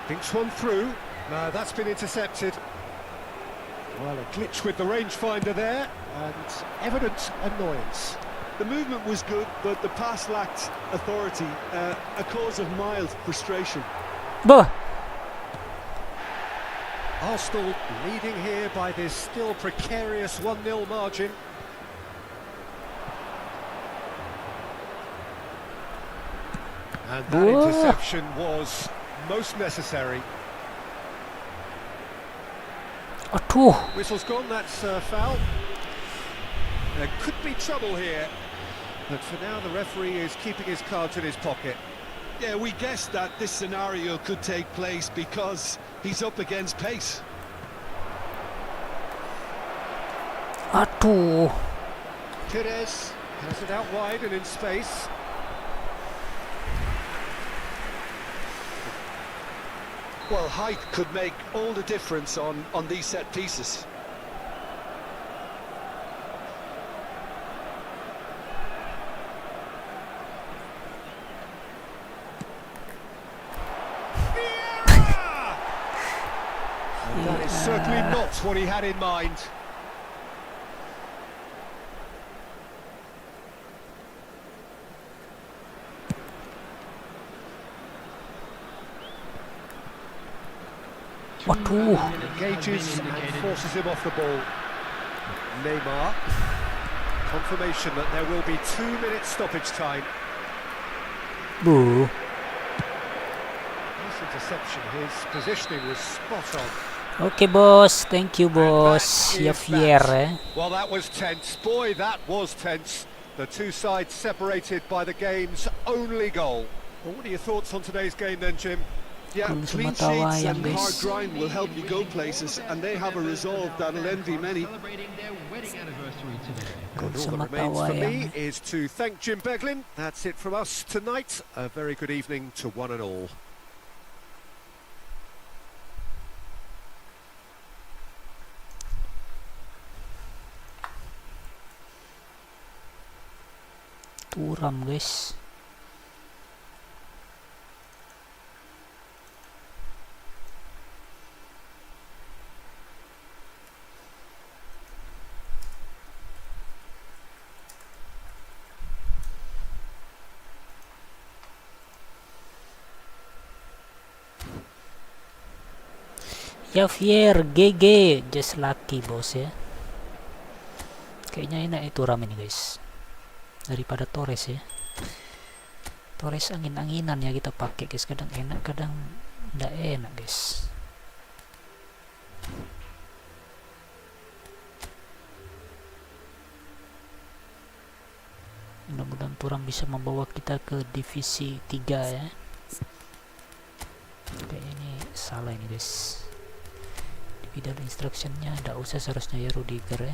Thinks one through. No, that's been intercepted. Well, a glitch with the rangefinder there. And evident annoyance. The movement was good, but the pass lacked authority, a cause of mild frustration. Boh. Arsenal leading here by this still precarious 1-0 margin. And that Whoa. interception was most necessary. Aduh. Whistle's gone, that's foul. There could be trouble here. But for now, the referee is keeping his cards in his pocket. Yeah, we guessed that this scenario could take place because he's up against pace. Aduh. Pires has it out wide and in space. Well, height could make all the difference on these set pieces. And that is certainly not what he had in mind. Waduh. Engages and forces him off the ball. Neymar. Confirmation that there will be 2 minutes stoppage time. Bu. Nice interception. His positioning was spot on. Oke bos, thank you bos. And that is Javier that. ya. Well, that was tense. Boy, that was tense. The two sides separated by the game's only goal. Well, what are your thoughts on today's game then, Jim? Yeah, Kung clean sumatawa sheets yan, and hard guys. grind will help you go places, and they have a resolve that'll envy many. Kung All that remains sumatawa for yan. me is to thank Jim Beglin. That's it from us tonight. A very good evening to one and all. Turam guys. Javier GG just lucky bos ya. Kayaknya enak itu ram ini guys daripada Torres ya. Torres angin-anginan ya kita pakai guys, kadang enak kadang tidak enak guys. Mudah-mudahan Turam bisa membawa kita ke divisi 3 ya. Kayaknya ini salah ini guys. Di dalam instructionnya tidak usah seharusnya ya Rudiger ya.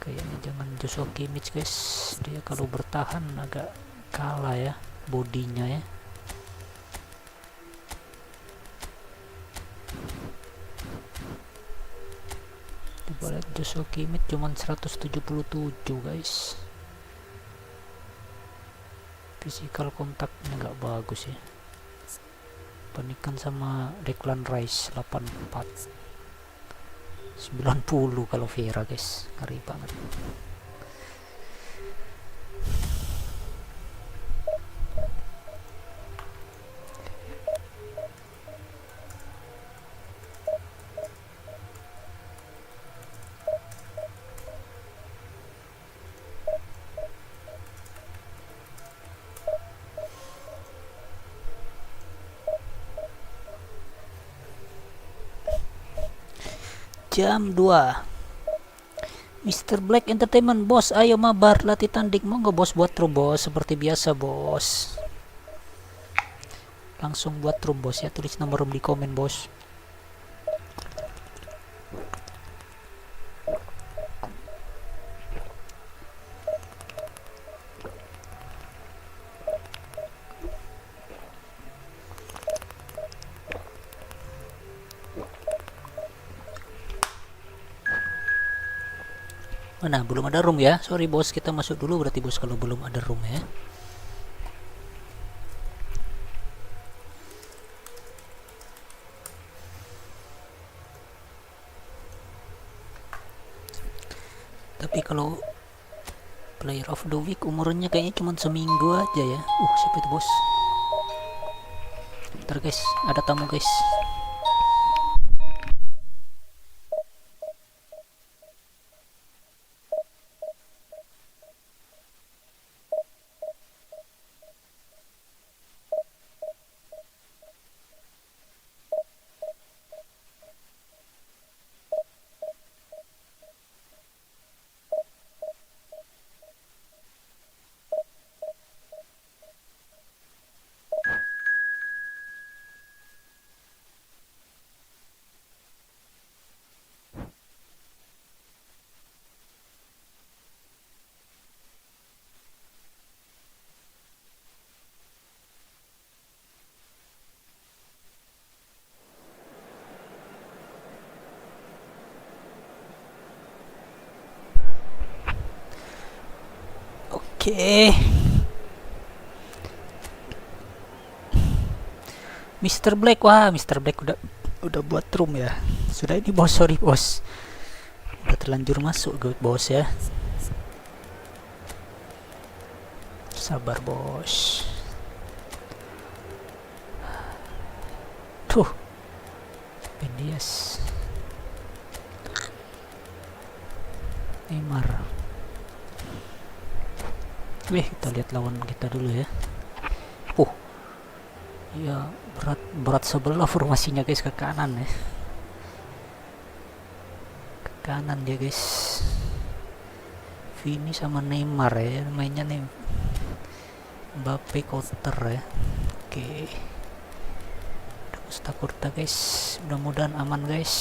Kayaknya jangan Joshua Kimmich guys, dia kalau bertahan agak kalah ya bodinya ya. Kita lihat Joshua Kimmich cuman 177 guys. Physical kontaknya nggak bagus ya. Bandingkan sama Declan Rice 84 90 kalau Vera guys, ngeri banget. Jam 2 Mr. Black Entertainment bos, ayo mabar latih tanding, monggo bos, buat room bos seperti biasa bos, langsung buat room bos ya, tulis nomor room di komen bos. Mana belum ada room ya, sorry bos, kita masuk dulu berarti bos kalau belum ada room ya. Tapi kalau player of the week umurnya kayaknya cuma seminggu aja ya. Siapa itu bos? Bentar guys, ada tamu guys. Oke. Mr. Black, wah Mr. Black udah buat room ya. Sudah ini bos, sorry bos. Udah terlanjur masuk bos ya. Sabar bos. Tuh. Pires. Neymar. Kita lihat lawan kita dulu ya. Ya berat sebelah formasinya guys, ke kanan ya. Ke kanan dia guys. Vini sama Neymar ya, mainnya nih. Mbappe counter ya. Oke. Kurta guys, mudah-mudahan aman guys.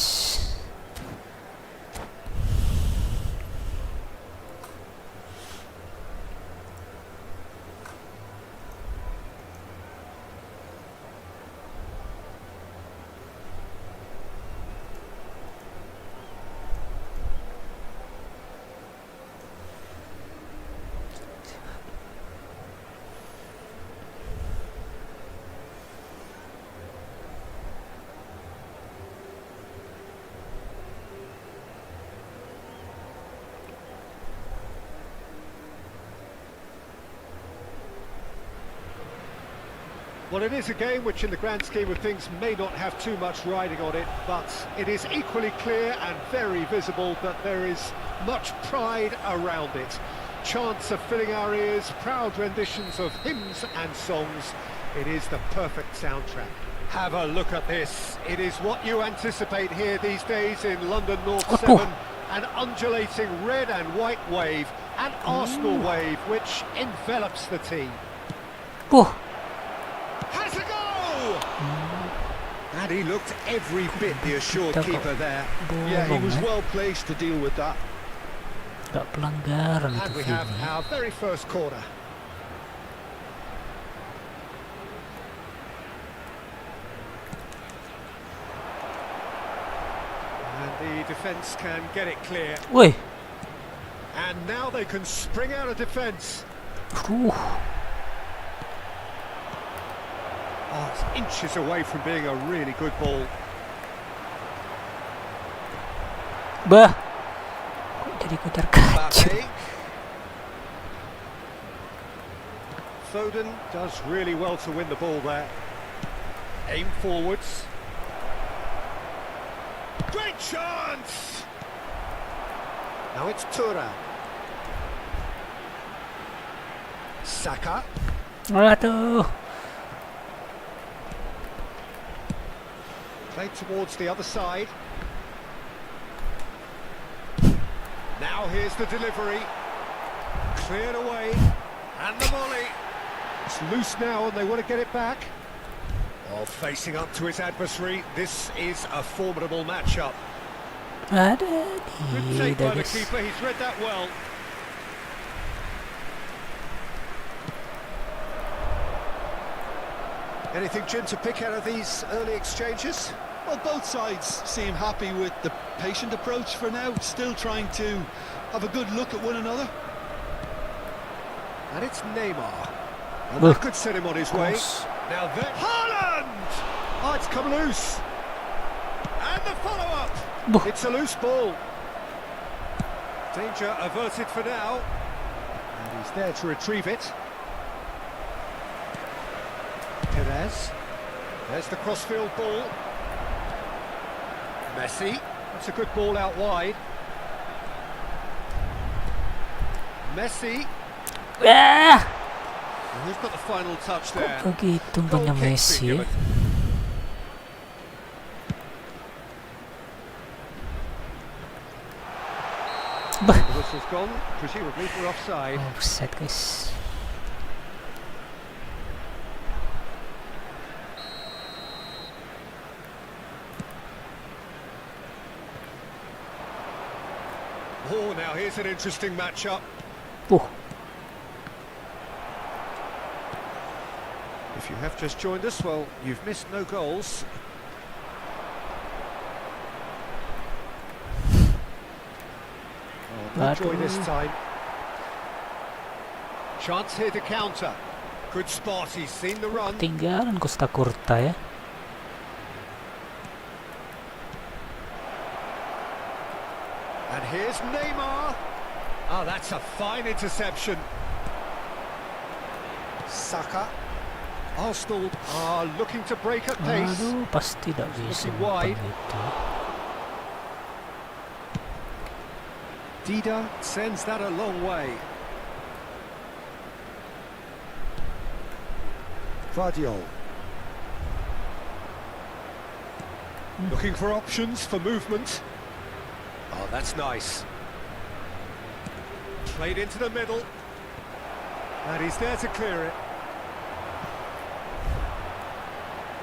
Well, it is a game which in the grand scheme of things may not have too much riding on it, but it is equally clear and very visible that there is much pride around it. Chants are filling our ears, proud renditions of hymns and songs. It is the perfect soundtrack. Have a look at this. It is what you anticipate here these days in London North 7. An undulating red and white wave, an Arsenal wave which envelops the team. Has a goal! And he looked every bit the assured keeper there. Yeah, he was well placed to deal with that. Gak pelanggaran And itu we have Vini. our very first corner. And the defence can get it clear. Woi. And now they can spring out of defence. Oh, it's inches away from being a really good ball. Bah. Kok jadi kocar kacir. Mbappe. Foden does really well to win the ball there. Aim forwards. Great chance! Now it's Tura. Saka. Aduh. Played towards the other side. Now here's the delivery. Cleared away. And the volley. It's loose now and they want to get it back. Oh, facing up to his adversary. This is a formidable matchup. Ada Good di take by the guys. keeper. He's read that well. Anything, Jim, to pick out of these early exchanges? Well, both sides seem happy with the patient approach for now, still trying to have a good look at one another. And it's Neymar. And Look. that could set him on his way. Now then, haaland! Oh, it's come loose. And the follow-up. It's a loose ball. Danger averted for now. And he's there to retrieve it. Pires. There's the crossfield ball. Messi. That's a good ball out wide. Messi. Ah, And who's got the final touch there? begitu Goal punya kick's been Messi ya. given. Bah. The whistle's gone, presumably for offside. Offside guys. Oh, now here's an interesting matchup. If you have just joined us, well, you've missed no goals. Oh, no joy this time. Chance here to counter. Good spot, he's seen the run. Tinggalan Costa Curta ya. And here's Neymar. Oh, that's a fine interception. Saka. Arsenal are looking to break at pace. Aduh, pasti tak bisa Looking wide. gitu. Dida sends that a long way. Guardiola. Looking for options for movement. Oh, that's nice. Played into the middle. And he's there to clear it.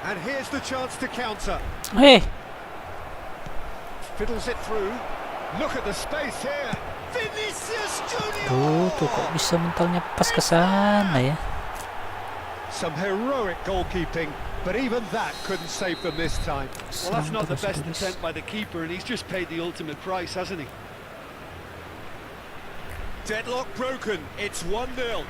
And here's the chance to counter. Hey, Fiddles it through. Look at the space here. Vinicius tuh kok Junior! bisa mentalnya pas ke sana ya. Some heroic goalkeeping, but even that couldn't save them this time. Well, that's not the Serang best terus. intent by the keeper, and he's just paid the ultimate price, hasn't he? Deadlock broken. It's 1-0.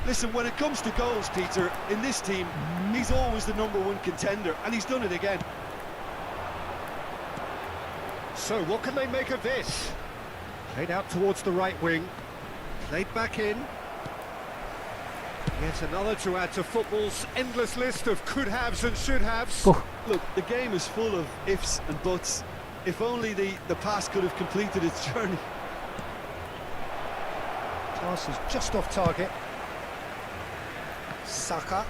Listen, when it comes to goals, Peter, in this team, he's always the #1 contender, and he's done it again. So what can they make of this? Played out towards the right wing. Played back in. Yet another to add to football's endless list of could-haves and should-haves. Oh, Look, the game is full of ifs and buts. If only the pass could have completed its journey. Pass is just off target. Saka.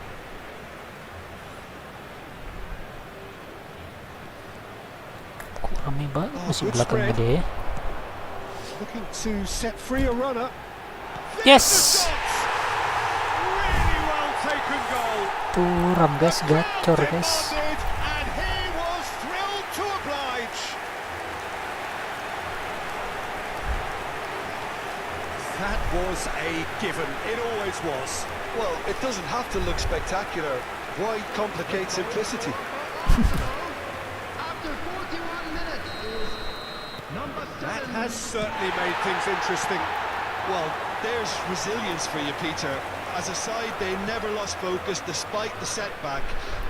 kok rame banget Oh, masih good belakangnya spread. dia ya. Looking to set free a runner. Yes, Really well taken goal. turam guys, gacor guys. Demanded, and he was thrilled to oblige. That was a given. It always was. Well, it doesn't have to look spectacular. Why complicate simplicity? After 41 minutes is number 7. That has certainly made things interesting. Well, there's resilience for you, Peter. As a side, they never lost focus despite the setback,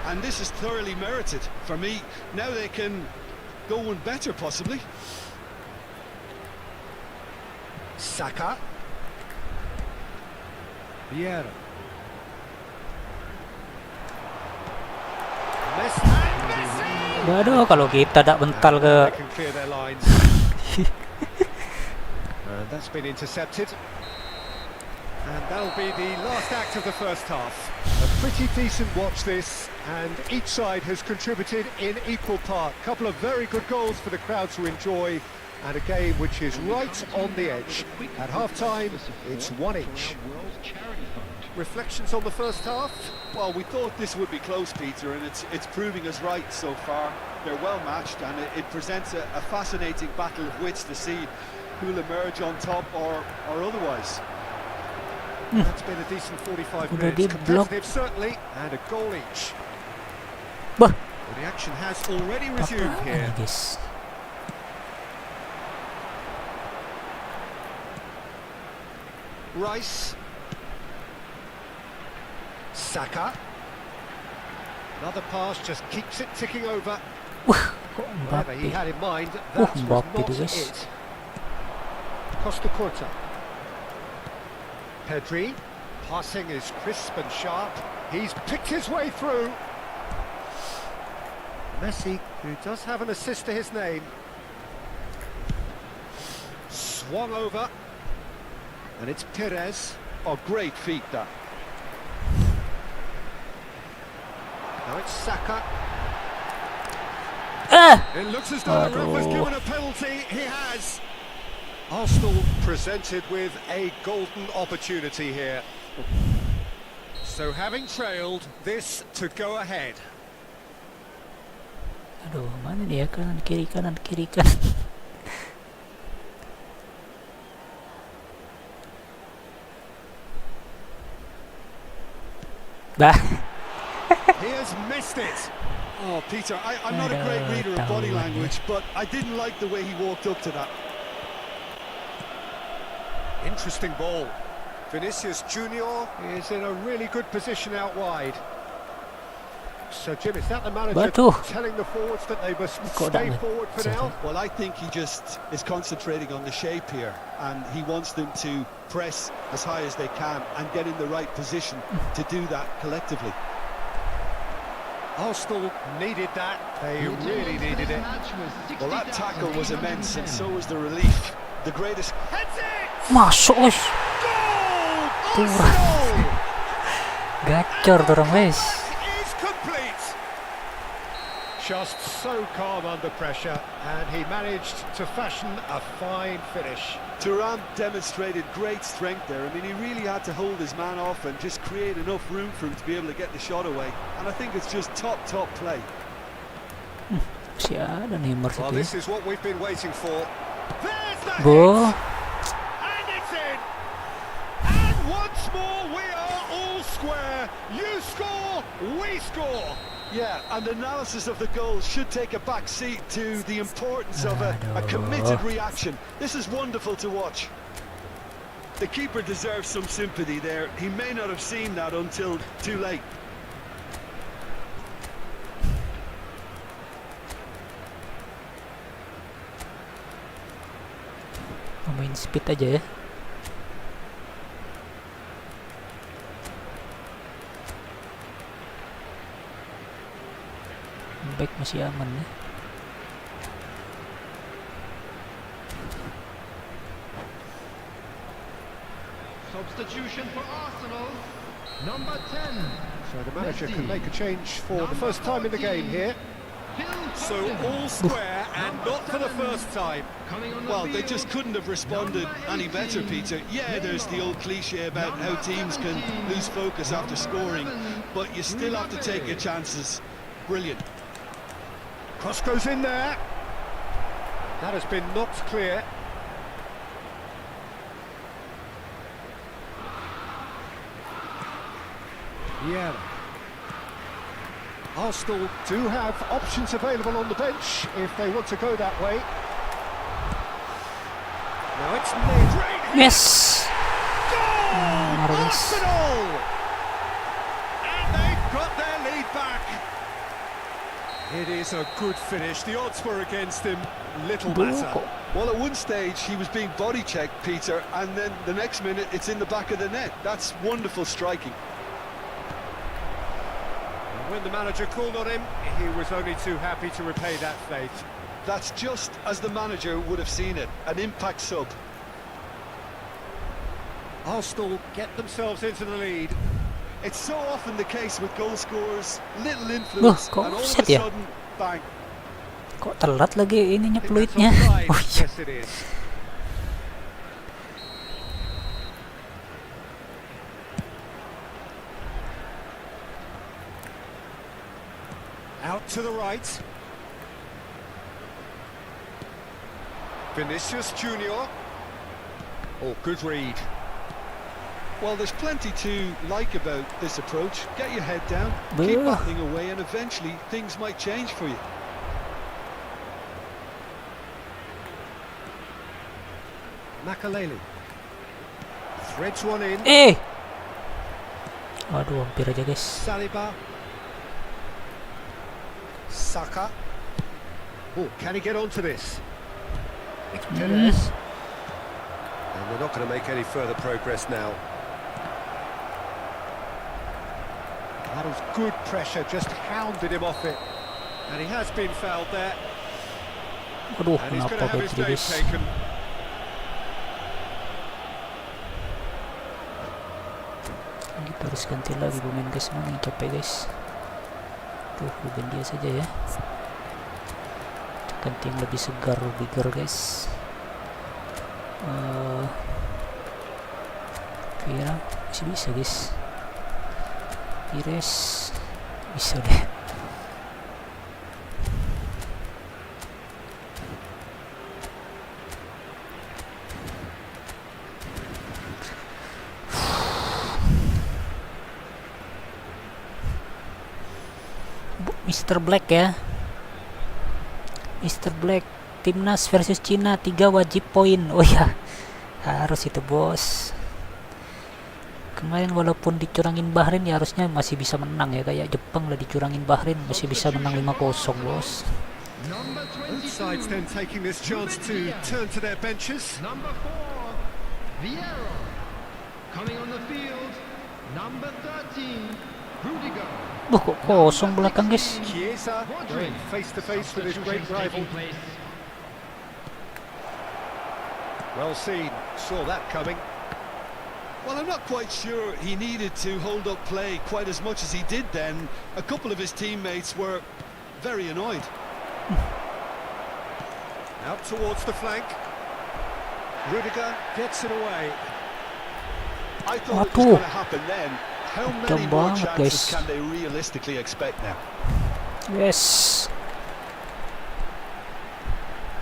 and this is thoroughly merited. For me, now they can go one better, possibly. Saka. Vieira. Messi. Waduh, kalau kita tak mental ke They can clear their lines. And that's been intercepted. And that'll be the last act of the first half. A pretty decent watch this, and each side has contributed in equal part. Couple of very good goals for the crowd to enjoy, and a game which is right on the edge. At half-time, it's 1 each. Reflections on the first half? Well, we thought this would be close, Peter, and it's proving us right so far. They're well matched, and it presents a fascinating battle of wits to see who'll emerge on top or otherwise. That's been a decent 45 Udah minutes. di-block. Competitive certainly, and a goal each. Bah, Well, the action has already resumed apaan here. nih guys? Rice. Saka. Another pass just keeps it ticking over. Wah, kok Whatever he Mbappe? had in mind, that was Mbappe not itu, guys. it. Costa Curta. Pedri. Passing is crisp and sharp. He's picked his way through. Messi, who does have an assist to his name. Swung over. And it's Pires. Oh, great feat, that. Now it's Saka. Ah! It looks as though the ref has Aduh. given a penalty. He has. Arsenal presented with a golden opportunity here. So having trailed, this to go ahead. Aduh, mana dia? Kanan kiri kanan kiri kanan. Bah. He has missed it. Oh, Peter, I'm not a great reader of body language, but I didn't like the way he walked up to that. Interesting ball. Vinicius Junior is in a really good position out wide. So Jim, is that the manager Bantu. telling the forwards that they must Kau stay dah forward for now? Well, I think he just is concentrating on the shape here, and he wants them to press as high as they can and get in the right position to do that collectively. Arsenal needed that. They really needed it. Well, that tackle was immense, and so was the relief. The greatest. Heads it! Masuk, Goal! Tuh. Arsenal! Gacor tuh orang guys. Is complete. Just so calm under pressure, and he managed to fashion a fine finish. Thuram demonstrated great strength there. I mean, he really had to hold his man off and just create enough room for him to be able to get the shot away. And I think it's just top play. Si ada Neymar Well, situ ya. this is what we've been waiting for. There's the Bo. hit! And it's in! And once more we are all square. You score, we score. Yeah, and analysis of the goal should take a back seat to the importance of a committed reaction. This is wonderful to watch. The keeper deserves some sympathy there. He may not have seen that until too late. Main speed aja ya. Back masih aman ya. Substitution for Arsenal. Number 10. So the manager can make a change for the first time in the game here. So all square and not for the first time. Well, they just couldn't have responded any better, Peter. Yeah, there's the old cliche about how teams can lose focus after scoring, but you still have to take your chances. Brilliant. Cross goes in there. That has been knocked clear. Yeah. Arsenal do have options available on the bench if they want to go that way. Now it's made. Yes. Goal! Marvelous. Arsenal! And they've got their lead back. It is a good finish. The odds were against him. Little matter. Well, at one stage he was being body checked, Peter, and then the next minute it's in the back of the net. That's wonderful striking. When the manager called on him, he was only too happy to repay that faith. That's just as the manager would have seen it, an impact sub. Arsenal get themselves into the lead. It's so often the case with goal scorers, little influence, kok and all of a offside ya? sudden, bang. Kok telat lagi ininya That's fluidnya. offside. Oh iya. Yes, it is. Out to the right. Vinicius Junior. Oh, good read. Well, there's plenty to like about this approach. Get your head down, Boo. keep battling away, and eventually things might change for you. Makaleli threads one in. Waduh, hampir aja guys. Saliba. Saka. Oh, can he get onto this? It's Pires. And they're not going to make any further progress now. That was good pressure, just hounded him off it. And he has been fouled there. Waduh, And he's going to kenapa have his begini name guys? taken. Kita harus ganti lagi pemain guys, mana yang capek guys. Tuh, bukan dia saja ya. Ganti yang lebih segar, bigger guys. Kira masih bisa guys. Pires bisa deh. Mr. Black ya. Mr. Black, timnas versus Cina, 3 wajib poin. Oh ya, harus itu bos. Kemarin walaupun dicurangin Bahrain ya harusnya masih bisa menang ya, kayak Jepang lah dicurangin Bahrain masih bisa menang 5-0 bos. Number Both 22. sides then taking this chance to turn to their benches. Number 4, Vieira. Coming on the field, number 13, Rudiger. Kok kosong belakang guys. Chiesa going face to face with his great rival. Well seen, saw that coming. Well, I'm not quite sure he needed to hold up play quite as much as he did then. A couple of his teammates were very annoyed. Out towards the flank. Rudiger gets it away. I thought it was Aduh. going to happen then. How many Kencang more banget, chances guys. can they realistically expect now? Yes.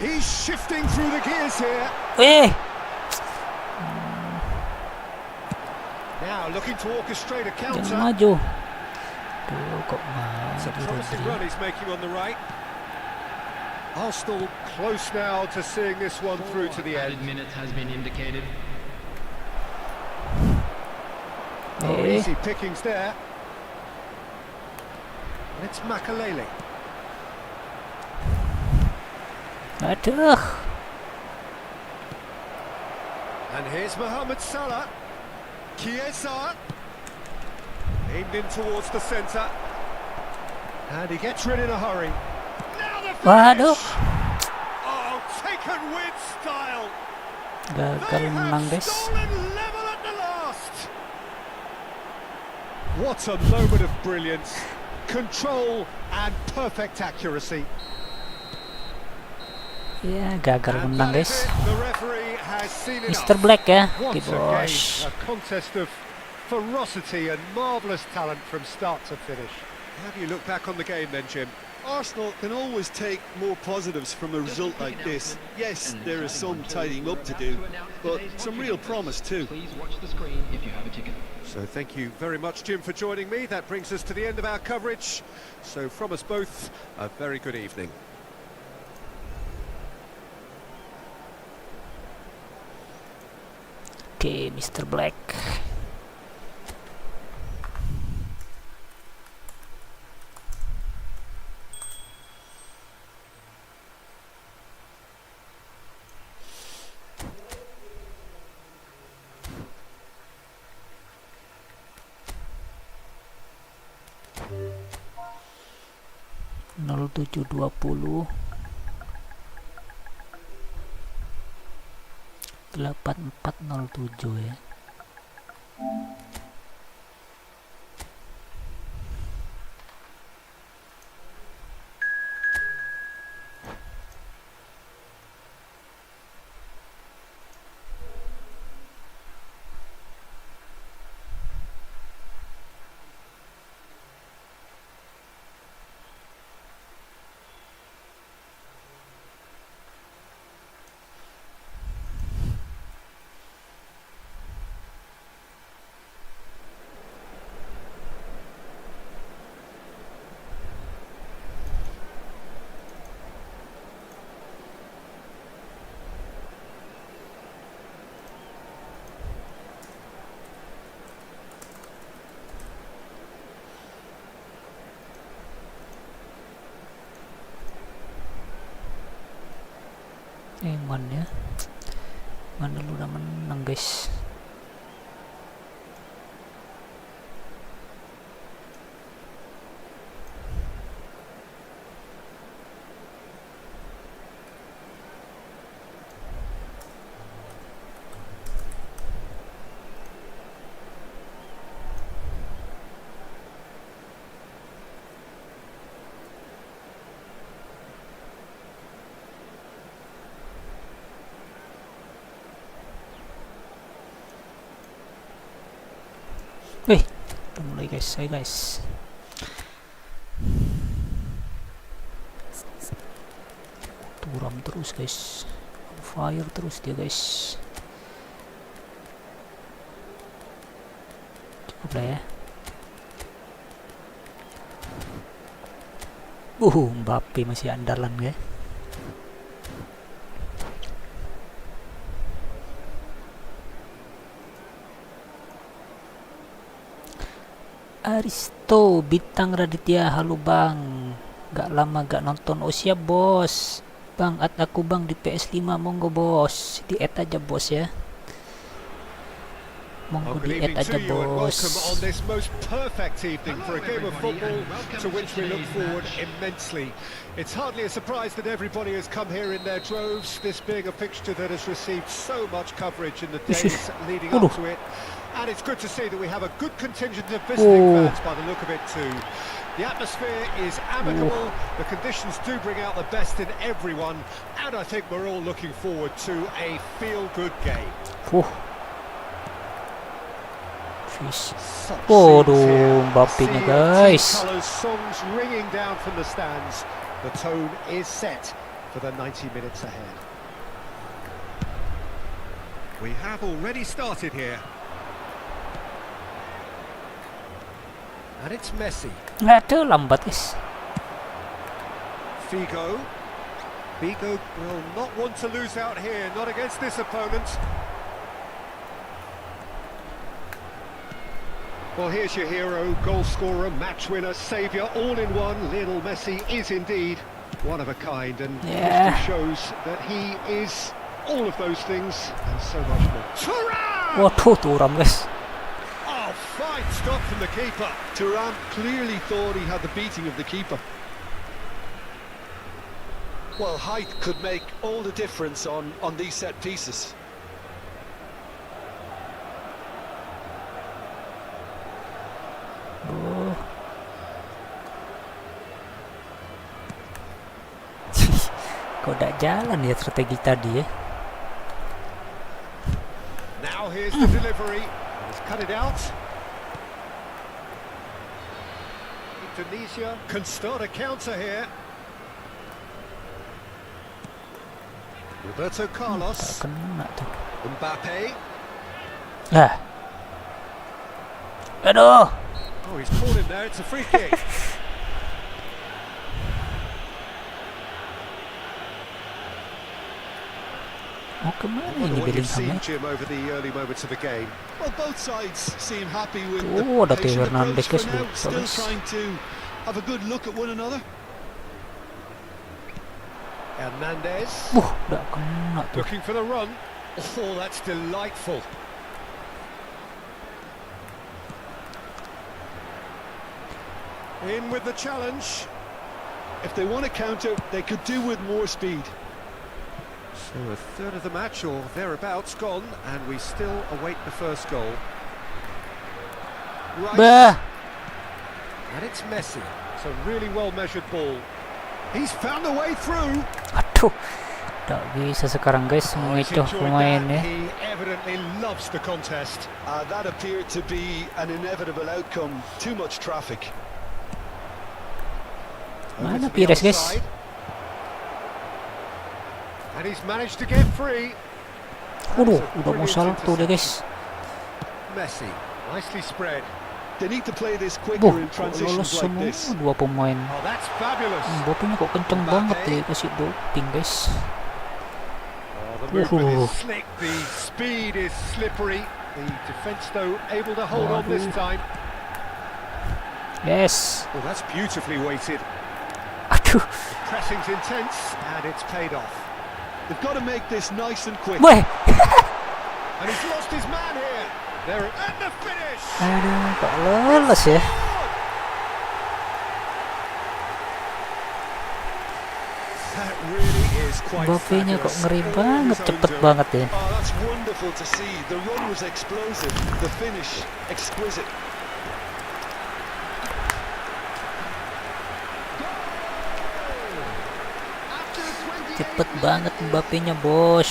He's shifting through the gears here. Now looking to orchestrate a Jangan counter. maju. Tuh kok It's a maju promising Rodri. run he's making on the right. Arsenal close now to seeing this one through to the end. minutes has been indicated. Oh, Eh. easy pickings there. And it's Makalele. Aduh. And here's Mohamed Salah. Chiesa. Aimed in towards the centre. And he gets rid in a hurry. Now the Waduh. finish. Oh, taken with style. Gagal They menang have guys. stolen level at the last. What a moment of brilliance. Control and perfect accuracy. Ya gagal And menang that is guys. it. The referee has seen enough. Mr. Black ya. What Oke a game. bos. A contest of ferocity and marvellous talent from start to finish. How do you look back on the game then, Jim? Arsenal can always take more positives from a result like this. Yes, there is some tidying up to do, but some real promise too. Please watch the screen if you have a ticket. So thank you very much, Jim, for joining me. That brings us to the end of our coverage. So from us both, a very good evening. Oke, Mr. Black. Nol 720 8407 ya. Man ya. Man dulu udah menang guys. Wih, udah mulai guys, ayo guys. Turam terus guys, fire terus dia guys. Cukup lah ya. Mbappe masih andalan ya. Aristo Bintang Raditya, halo bang, gak lama gak nonton. Oh siap bos bang, add aku bang di PS5, monggo bos, di add aja bos ya, monggo Good di add evening aja to you and welcome on bos. this most perfect evening for a game of football to which we look forward immensely. It's hardly a surprise that everybody has come here in their droves, this being a fixture that has received so much coverage in the days leading up to it. And it's good to see that we have a good contingent of visiting fans by the look of it too. The atmosphere is amicable, the conditions do bring out the best in everyone, and I think we're all looking forward to a feel-good game. Fish. Such Waduh, scenes here. Mbappe-nya, A sea of guys. team colours, songs ringing down from the stands. The tone is set for the 90 minutes ahead. We have already started here. And it's Messi. Aduh, lambat guys. Figo will not want to lose out here, not against this opponent. Well, here's your hero, goal scorer, match winner, saviour, all in one. Lionel Messi is indeed one of a kind, and history shows that he is all of those things and so much more. Waduh, turam guys. Oh, fine stop from the keeper. Thuram clearly thought he had the beating of the keeper. Well, height could make all the difference on these set pieces. Kok gak jalan ya strategi tadi ya. Now here's the delivery. He's cut it out. Indonesia can start a counter here. Roberto Carlos. Kena tuh. Mbappe. Aduh. Oh, he's caught him there. It's a free kick. Mau kemana Wonder ini what you've Bellingham ya? seen, Jim, over the early moments of the game. Well, both sides seem happy with Oh, ada the patient Hernandez approach guys, for now, lupa, still guys. trying to have a good look at one another. Hernandez Gak kena tuh. looking for the run. Oh, that's delightful. In with the challenge. If they want to counter, they could do with more speed. So a third of the match or thereabouts gone, and we still await the first goal. Bah. And it's Messi. It's a really well-measured ball. He's found a way through. Aduh. Gak bisa sekarang guys mengecoh pemain ya. He evidently loves the contest. That appeared to be an inevitable outcome. Too much traffic. Over Mana to the Pires guys? outside. And he's managed to get free. Waduh, That's a udah mau brilliant salto dia interception. guys. Messi, nicely spread. They need to play this quicker in Kok lolos transitions like semua this. dua pemain. Oh, that's fabulous. Mbappe-nya kok kenceng banget ya, kasih doping guys. Oh, the movement is slick, the speed is slippery. The defence, though, able to hold on this time. Yes. Well, that's beautifully weighted. Aduh. Pressing's intense, and it's paid off. They've got to make this nice and quick. Weh. And he's lost his man here. They're at the finish. Aduh, kok lolos ya. That really is quite Mbappe-nya kok fabulous. ngeri All in banget, his own cepet zone. banget ya. Oh, that's wonderful to see. The run was explosive. The finish, exquisite. Cepet banget Mbappe-nya bos.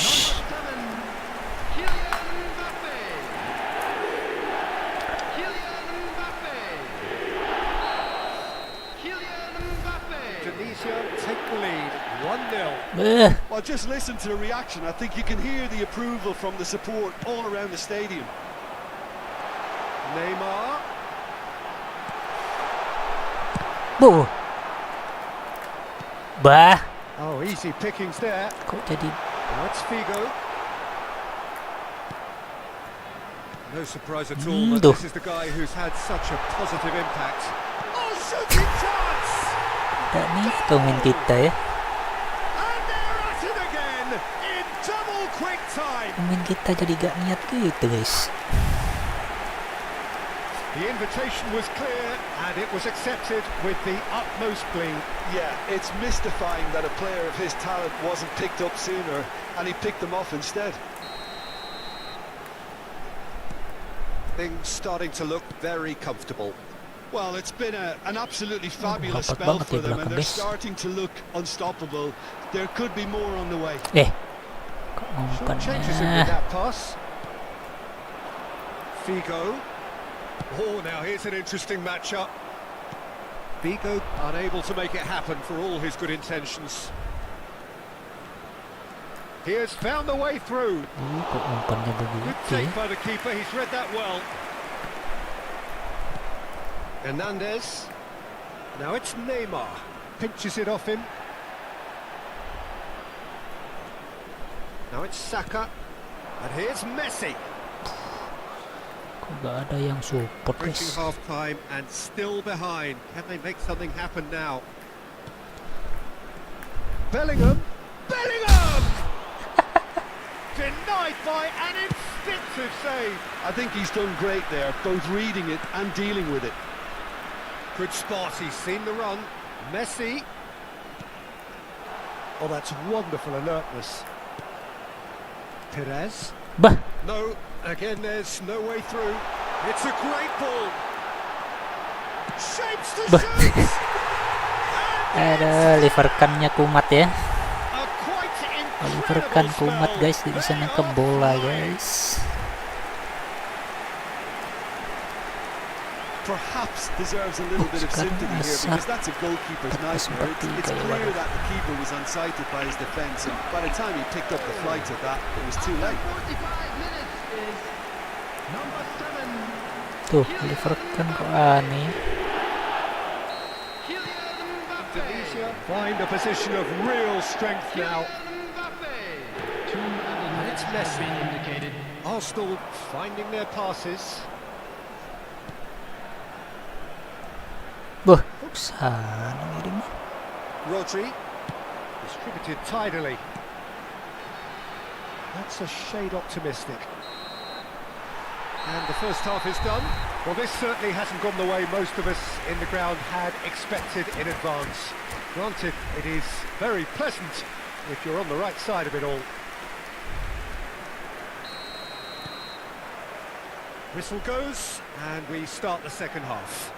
Indonesia take the lead, 1-0. Well, just listen to the reaction. I think you can hear the approval from the support all around the stadium. Neymar. Bah. Oh, easy pickings there. Kok jadi Now it's Figo. No surprise at all that Tuh. this is the guy who's had such a positive impact. Oh, shooting chance! Ada nih pemain kita ya. And they're at it again in double quick time. Pemain kita jadi gak niat gitu guys. The invitation was clear and it was accepted with the utmost glee. Yeah, it's mystifying that a player of his talent wasn't picked up sooner, and he picked them off instead. Things starting to look very comfortable. Well, it's been an absolutely fabulous rapat spell banget for di them, and belakang, they're guys. starting to look unstoppable. There could be more on the way. Short Kok changes in umpannya. with that pass. Figo. Oh, now here's an interesting matchup. Figo unable to make it happen for all his good intentions. He has found the way through. Kok umpannya Good begitu take ya. by the keeper, he's read that well. Hernandez. Now it's Neymar. Pinches it off him. Now it's Saka. And here's Messi. Kok gak ada yang support Reaching guys. half-time and still behind. Can they make something happen now? Bellingham! Bellingham! Denied by an instinctive save. I think he's done great there, both reading it and dealing with it. Good spot, he's seen the run. Messi. Oh, that's wonderful alertness. Pires. Bah, No, again there's no way through. It's a great ball. Shapes to Bah. shoot. ada liverkannya kumat ya. A quite Liverkan incredible kumat spell. guys, dia bisa nangkep bola guys. Perhaps deserves a little bit of sekarang sympathy here, asap. because that's a goalkeeper's nightmare. It's Seperti kayak clear waduh. that the keeper was unsighted by his defence, and by the time he picked up the flight of that, it was too late. 45 minutes is number 7. Tuh, Liverkan kok aneh. Tunisia find a position of real strength now. And it's Messi. Arsenal finding their passes. Wah, sana ngirim. Rodri distributed tidily. That's a shade optimistic. And the first half is done. Well, this certainly hasn't gone the way most of us in the ground had expected in advance. Granted, it is very pleasant if you're on the right side of it all. Whistle goes, and we start the second half.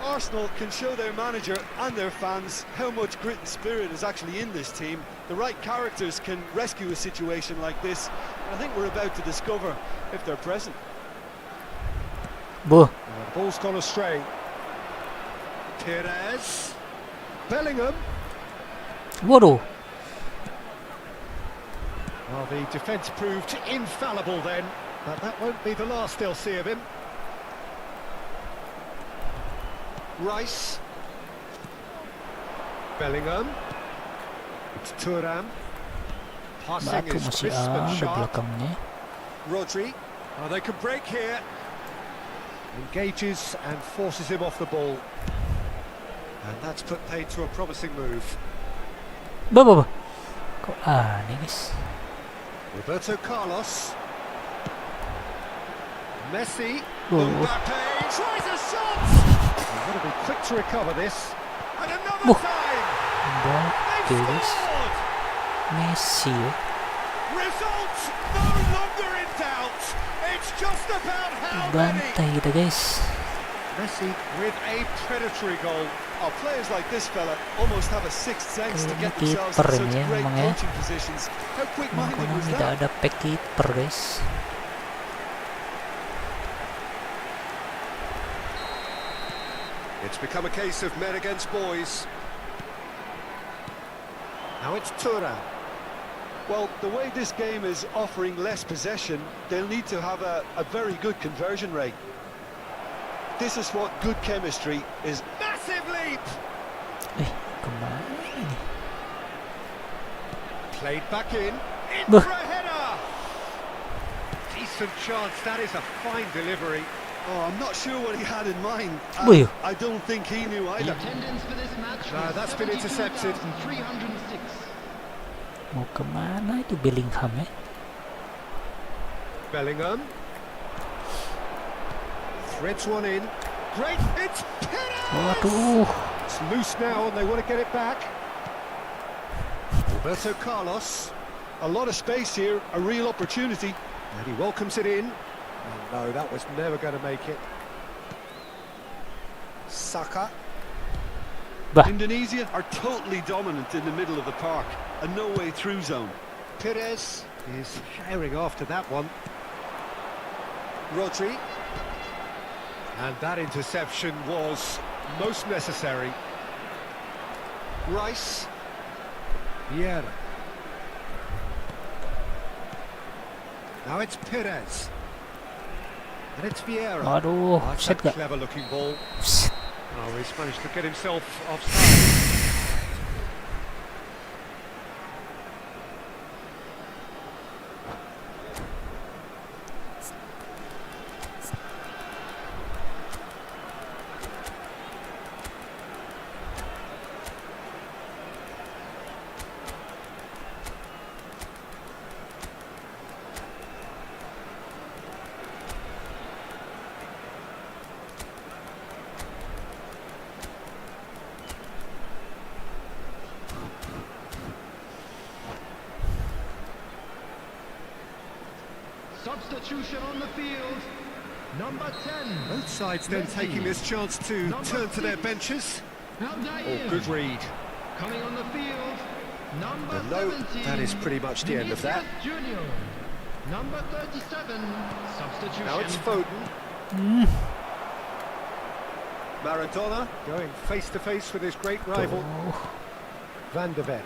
Arsenal can show their manager and their fans how much grit and spirit is actually in this team. The right characters can rescue a situation like this. I think we're about to discover if they're present. Buh, The ball's gone astray. Pires. Bellingham. waduh. Well, the defence proved infallible then, but that won't be the last they'll see of him. Rice. Bellingham. It's Thuram. Passing Bantu is masih crisp and ada sharp. belakangnya. Rodri. Oh, they can break here. Engages and forces him off the ball. And that's put paid to a promising move. Bah. Kok aneh guys. Roberto Carlos. Messi. Oh. Mbappe tries a shot. He's got to be quick to recover this. And another Buh. time. Bantu They've guys. scored. Messi ya. Result no longer in doubt. It's just about how many. Bantai kita guys. Messi with a predatory goal. Oh, players like this fella almost have a sixth sense to get Kayaknya themselves keeper in such ini ya, great emang ya. coaching positions. How quick-minded Karena was tidak that? ada back keeper guys. It's become a case of men against boys. Now it's Thuram. Well, the way this game is offering less possession, they'll need to have a very good conversion rate. This is what good chemistry is. Massive leap. Kemana ini? Played back in. In Buh. for a header. He's decent chance. That is a fine delivery. Oh, I'm not sure what he had in mind. Wih. I don't think he knew The either. attendance for this match No, was that's been intercepted. 72,306. Mau kemana itu Bellingham ya? Bellingham. Threads one in. Great, it's Pires! Waduh. It's loose now and they want to get it back. Roberto Carlos. A lot of space here, a real opportunity. And he welcomes it in. Oh, no, that was never going to make it. Saka. Bah. Indonesia are totally dominant in the middle of the park. A no-way through zone. Pires is firing after that one. Rodri. And that interception was most necessary. Rice. Vieira. Now it's Pires. And it's Vieira. Waduh, Oh, that's set a gak? clever looking ball. Psst. Oh, he's managed to get himself offside. Substitution on the field. Number 10. Both sides then Messi. taking this chance to turn to their benches. Oh, good read. Coming on the field. Number And no, 17. that is pretty much the end of that. Vinicius Junior. Number 37. Substitution. Now it's Foden. Maradona going face to face with his great rival, Van de Ven.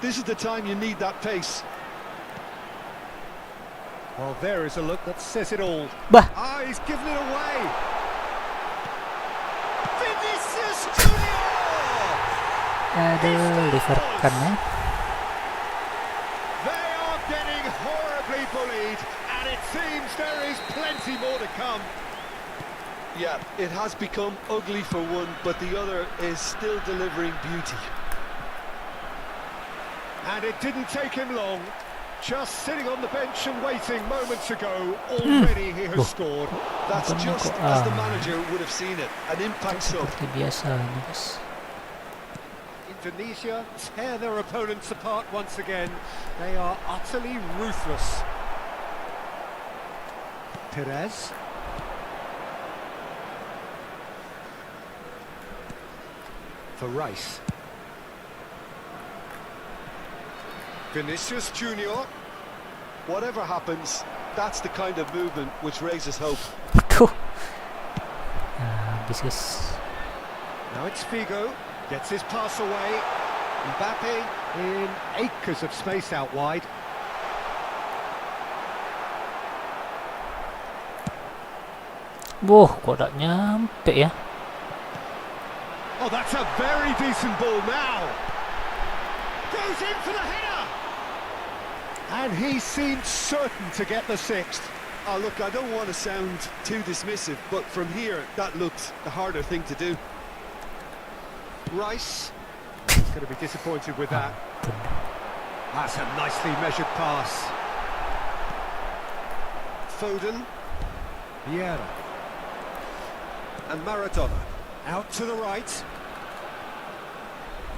This is the time you need that pace. Well, there is a look that says it all. Bah. Ah, he's given it away. Vinicius Junior! Aduh, Liverpool ya. They are getting horribly bullied, and it seems there is plenty more to come. Yeah, it has become ugly for one, but the other is still delivering beauty. And it didn't take him long. Just sitting on the bench and waiting moments ago, already he has scored. That's Bukannya just kok, as the manager would have seen it. An impact sub. Seperti biasanya guys. Indonesia tear their opponents apart once again. They are utterly ruthless. Pires. For Rice. Vinicius Junior. Whatever happens, that's the kind of movement which raises hope. Tuh. Nah, habis guys. Now it's Figo. Gets his pass away. Mbappe in acres of space out wide. Wah, kok tak nyampe ya? Oh, that's a very decent ball now. Goes in for the header. And he seemed certain to get the sixth. Oh, look, I don't want to sound too dismissive, but from here, that looked the harder thing to do. Rice. He's going to be disappointed with that. That's a nicely measured pass. Foden. Vieira. And Maradona. Out to the right.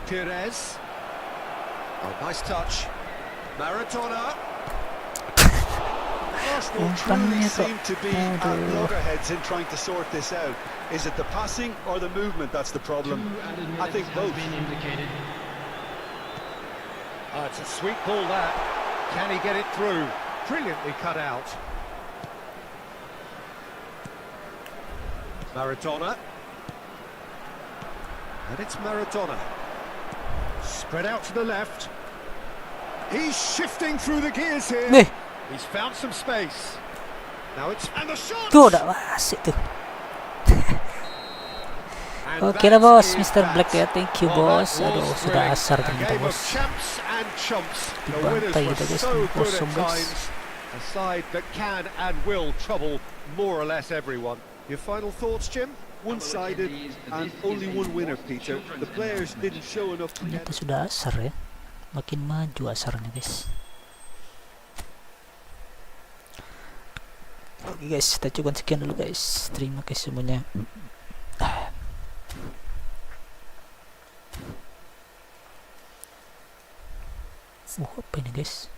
Pires. Oh, nice touch. Maradona. Arsenal truly seem to be at loggerheads in trying to sort this out. Is it the passing or the movement that's the problem? I think both. Oh, it's a sweet ball that. Can he get it through? Brilliantly cut out. Maradona. And it's Maradona. Spread out to the left. He's shifting through the gears here. Nih, He's found some space. Now it's... And the shot! tuh udah masuk tuh. And Oke lah that bos, is Mr. that. Black ya, thank you Well, bos. that Aduh, was sudah thrilling. asar A ternyata game of bos. champs and chumps. The Dibantai winners were kita guys, so good 6-0 at guys. times. A side that can and will trouble more or less everyone. Your final thoughts, Jim? One-sided and only one winner, Peter. The players didn't show enough. Ternyata sudah asar ya, makin maju asarnya guys. Oke guys, kita cukup sekian dulu guys. Terima kasih semuanya. Apa ini guys?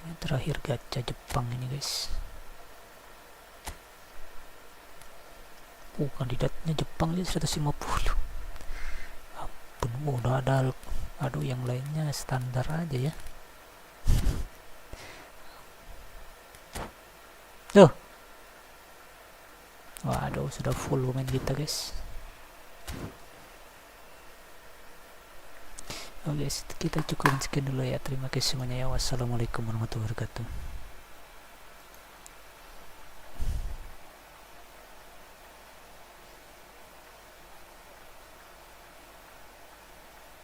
Ini terakhir gacha Jepang ini guys. Kandidatnya Jepang aja 150. Ampun, udah ada. Aduh, yang lainnya standar aja ya. Tuh. Waduh, sudah full pemain kita guys. Oke, kita cukup sekian dulu ya. Terima kasih semuanya ya. Wassalamualaikum warahmatullahi wabarakatuh.